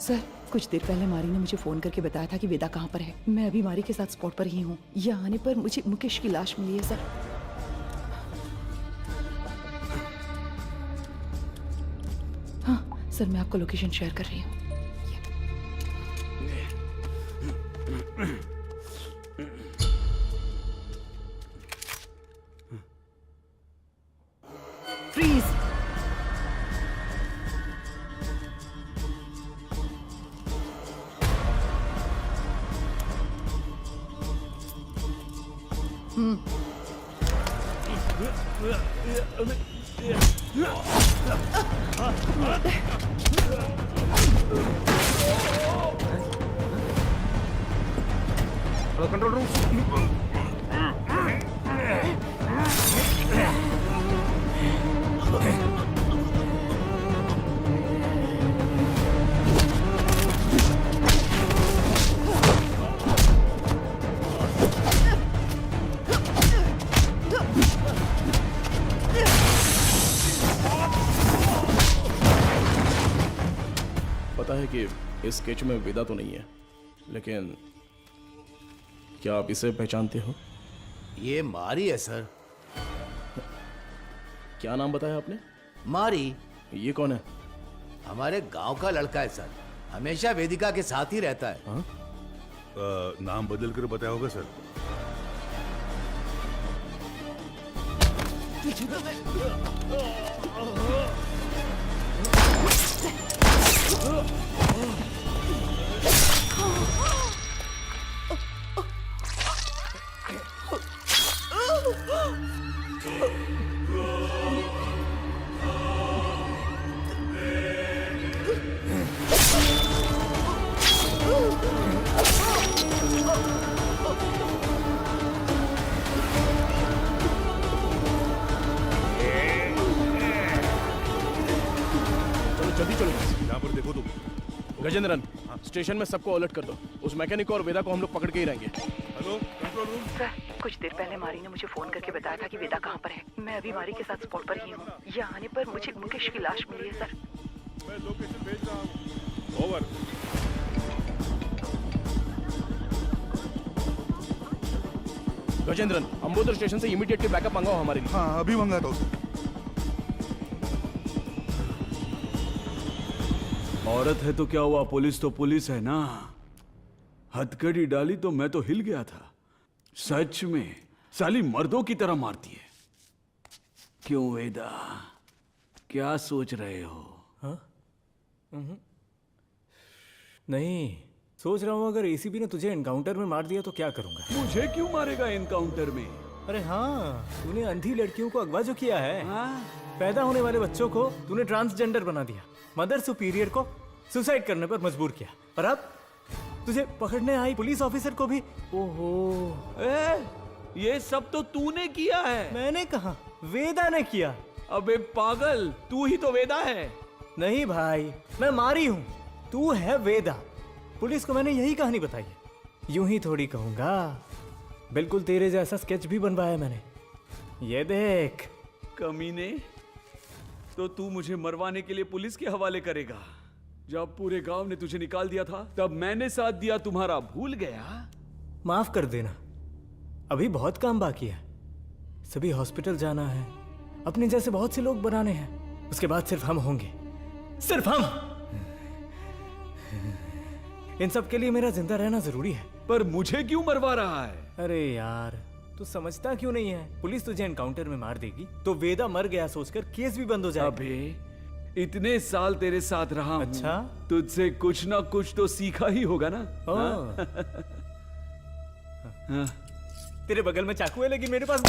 सर, कुछ देर पहले मारी ने मुझे फोन करके बताया था कि वेदा कहाँ पर है। मैं अभी मारी के साथ स्पॉट पर ही हूँ। यहाँ आने पर मुझे मुकेश की लाश मिली है सर। हाँ सर, मैं आपको लोकेशन शेयर कर रही हूँ। फ्रीज। Control room. पता है कि इस स्केच में वेदा तो नहीं है, लेकिन क्या आप इसे पहचानते हो? ये मारी है सर। क्या नाम बताया आपने? मारी। ये कौन है? हमारे गांव का लड़का है सर, हमेशा वेदिका के साथ ही रहता है। हाँ? नाम बदल कर बताया होगा सर। गजेंद्रन, स्टेशन में सबको अलर्ट कर दो। उस मैकेनिक और वेदा को हम लोग पकड़ के ही रहेंगे। Hello control room. सर, कुछ देर पहले मारी ने मुझे फोन करके बताया था कि वेदा कहाँ पर है। मैं अभी मारी के साथ स्पॉट पर ही हूँ। यहाँ आने पर मुझे मुकेश की लाश मिली है सर। मैं लोकेशन भेज रहा हूँ। ओवर। गजेंद्रन, अंबोदर स्टेशन से इमीडिएटली बैकअप मंगाओ हमारे लिए। हाँ, अभी मंगाता हूँ। औरत है तो क्या हुआ, पुलिस तो पुलिस है ना। हथकड़ी डाली तो मैं तो हिल गया था। सच में साली मर्दों की तरह मारती है। क्यों वेदा, क्या सोच रहे हो? हाँ? नहीं, सोच रहा हूँ अगर एसीपी ने तुझे एनकाउंटर में मार दिया तो क्या करूंगा। मुझे क्यों मारेगा एनकाउंटर में? अरे हाँ, तूने अंधी लड़कियों को अगवा जो किया है। पैदा होने वाले बच्चों को तूने ट्रांसजेंडर बना दिया। मदर सुपीरियर को सुसाइड करने पर मजबूर किया। और अब तुझे पकड़ने आई पुलिस ऑफिसर को भी। ओहो, ये सब तो तूने किया है। मैंने कहा, वेदा ने किया। अबे पागल, तू ही तो वेदा है। नहीं भाई, मैं मारी हूँ, तू है वेदा। पुलिस को मैंने यही कहानी बताई है। यूं ही थोड़ी कहूंगा, बिल्कुल तेरे जैसा स्केच भी बनवाया मैंने। ये देख। कमीने, तो तू मुझे मरवाने के लिए पुलिस के हवाले करेगा? जब पूरे गांव ने तुझे निकाल दिया था तब मैंने साथ दिया तुम्हारा, भूल गया? माफ कर देना, अभी बहुत काम बाकी है। सभी हॉस्पिटल जाना है, अपने जैसे बहुत से लोग बनाने हैं। उसके बाद सिर्फ हम होंगे, सिर्फ हम। इन सब के लिए मेरा जिंदा रहना जरूरी है। पर मुझे क्यों मरवा रहा है? अरे यार, तू समझता क्यों नहीं है? पुलिस तुझे एनकाउंटर में मार देगी तो वेदा मर गया सोचकर केस भी बंद हो जाएगा। अबे, इतने साल तेरे साथ रहा हूं। अच्छा? तुझसे कुछ ना कुछ तो सीखा ही होगा ना। हाँ? तेरे बगल में चाकू है लेकिन मेरे पास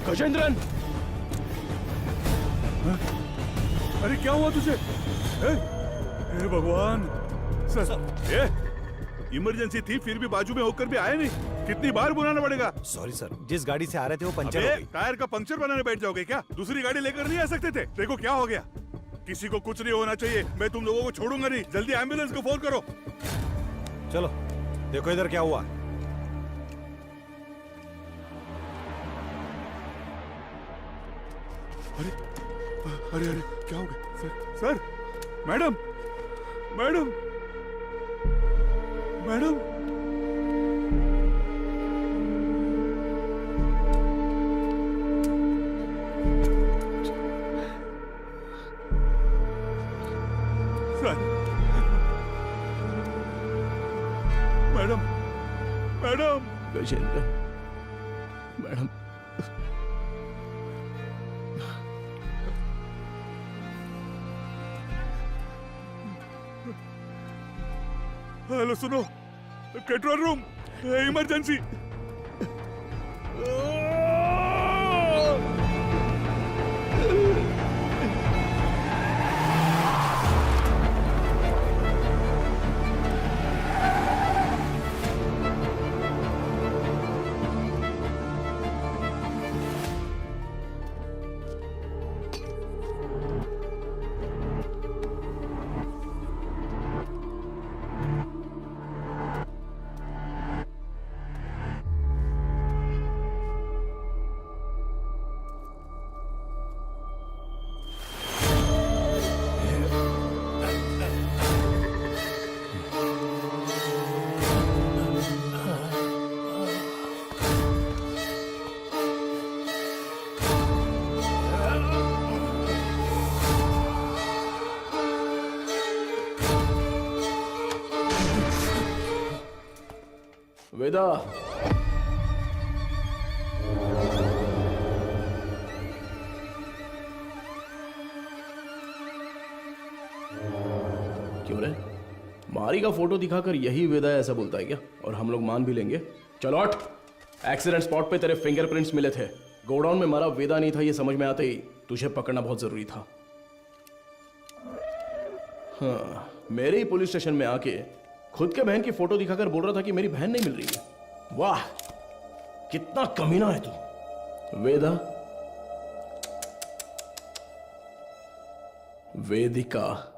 गजेंद्रन, अरे क्या हुआ तुझे? हे भगवान सर, इमरजेंसी थी फिर भी बाजू में होकर भी आए नहीं। कितनी बार बुलाना पड़ेगा? सॉरी सर, जिस गाड़ी से आ रहे थे वो पंचर हो गई। टायर का पंक्चर बनाने बैठ जाओगे क्या? दूसरी गाड़ी लेकर नहीं आ सकते थे? देखो क्या हो गया। किसी को कुछ नहीं होना चाहिए, मैं तुम लोगों को छोड़ूंगा नहीं। जल्दी एम्बुलेंस को फोन करो। चलो देखो इधर क्या हुआ। अरे अरे अरे क्या हो गया? Sir, madam, madam, madam. Sir, madam, madam. Gajendra, madam. Hello सुनो, कंट्रोल रूम, इमरजेंसी। वेदा, क्यों रे? मारी का फोटो दिखाकर यही वेदा ऐसा बोलता है क्या? और हम लोग मान भी लेंगे? चलो हट। एक्सीडेंट स्पॉट पे तेरे फिंगरप्रिंट्स मिले थे। गोडाउन में मरा वेदा नहीं था ये समझ में आते ही तुझे पकड़ना बहुत जरूरी था। हाँ, मेरे ही पुलिस स्टेशन में आके खुद के बहन की फोटो दिखाकर बोल रहा था कि मेरी बहन नहीं मिल रही है। वाह, कितना कमीना है तू। वेदा, वेदिका,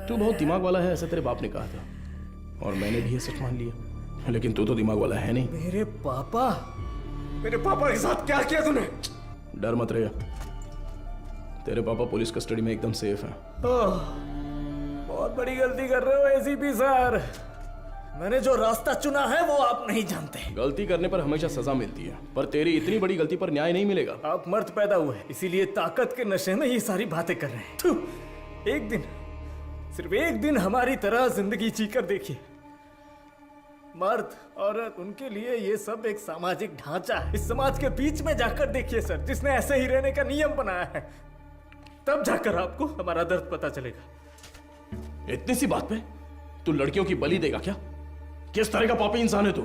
तू बहुत दिमाग वाला है, ऐसा तेरे बाप ने कहा था और मैंने भी ये सच मान लिया। लेकिन तू तो दिमाग वाला है नहीं। मेरे पापा के साथ क्या किया तूने? डर मत रहे, तेरे पापा पुलिस कस्टडी में एकदम सेफ हैं। बहुत बड़ी गलती कर रहे हो एसीपी सर। मैंने जो रास्ता चुना है वो आप नहीं जानते। गलती करने पर हमेशा सजा मिलती है, पर तेरी इतनी बड़ी गलती पर न्याय नहीं मिलेगा। आप मर्द पैदा हुए, इसीलिए ताकत के नशे में ये सारी बातें कर रहे हैं। थू, एक दिन, सिर्फ एक दिन हमारी तरह जिंदगी जीकर देखिए। मर्द, औरत, उनके लिए ये सब एक सामाजिक ढांचा है। इस समाज के बीच में जाकर देखिए सर, जिसने ऐसे ही रहने का नियम बनाया है, तब जाकर आपको हमारा दर्द पता चलेगा। इतनी सी बात पे तू लड़कियों की बलि देगा क्या? किस तरह का पापी इंसान है तू?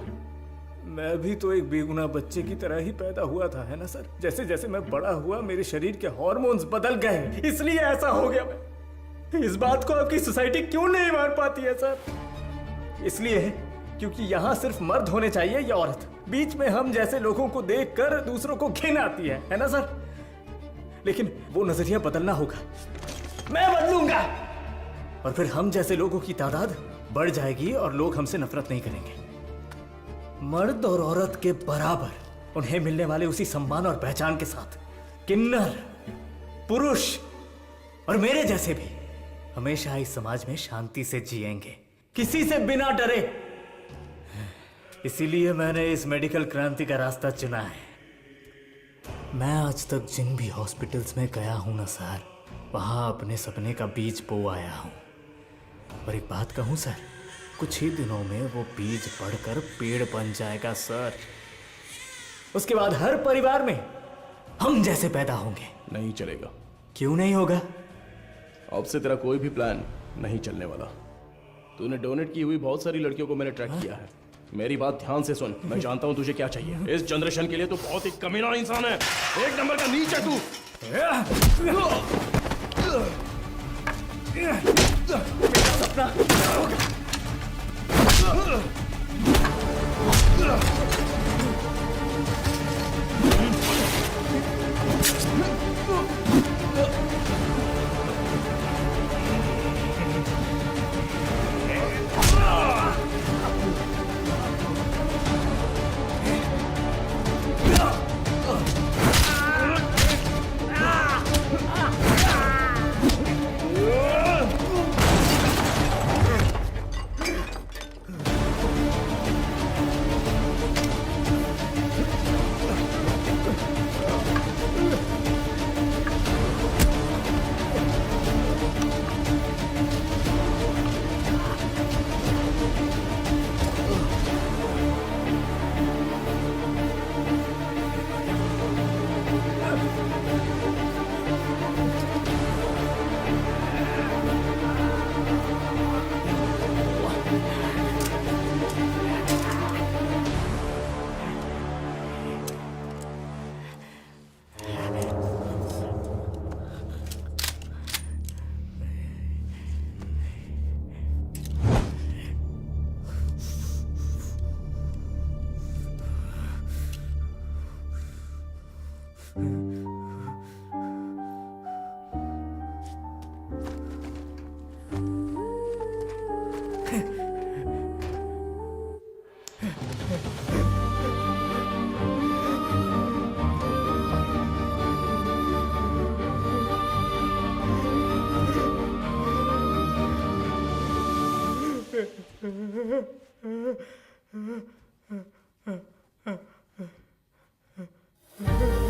मैं भी तो एक बेगुनाह बच्चे की तरह ही पैदा हुआ था, है ना सर? जैसे जैसे मैं बड़ा हुआ मेरे शरीर के हार्मोन्स बदल गए, इसलिए ऐसा हो गया। मैं इस बात को आपकी सोसाइटी क्यों नहीं मान पाती है सर? इसलिए क्योंकि यहाँ सिर्फ मर्द होने चाहिए या औरत। बीच में हम जैसे लोगों को देखकर दूसरों को घिन आती है ना सर? लेकिन वो नजरिया बदलना होगा। मैं बदलूंगा और फिर हम जैसे लोगों की तादाद बढ़ जाएगी और लोग हमसे नफरत नहीं करेंगे। मर्द और औरत के बराबर उन्हें मिलने वाले उसी सम्मान और पहचान के साथ किन्नर, पुरुष और मेरे जैसे भी हमेशा इस समाज में शांति से जिएंगे, किसी से बिना डरे। इसीलिए मैंने इस मेडिकल क्रांति का रास्ता चुना है। मैं आज तक जिन भी हॉस्पिटल्स में गया हूं ना सर, वहां अपने सपने का बीज बो आया हूं। और एक बात कहूं सर, कुछ ही दिनों में वो बीज बढ़कर पेड़ बन जाएगा सर। उसके बाद हर परिवार में हम जैसे पैदा होंगे। नहीं चलेगा। क्यों नहीं होगा? अब से तेरा कोई भी प्लान नहीं चलने वाला। तूने डोनेट की हुई बहुत सारी लड़कियों को मैंने ट्रैक किया है। मेरी बात ध्यान से सुन, मैं जानता हूं तुझे क्या चाहिए। इस जनरेशन के लिए तू बहुत ही कमीना इंसान है, एक नंबर का नीच है तू। मेरा सपना है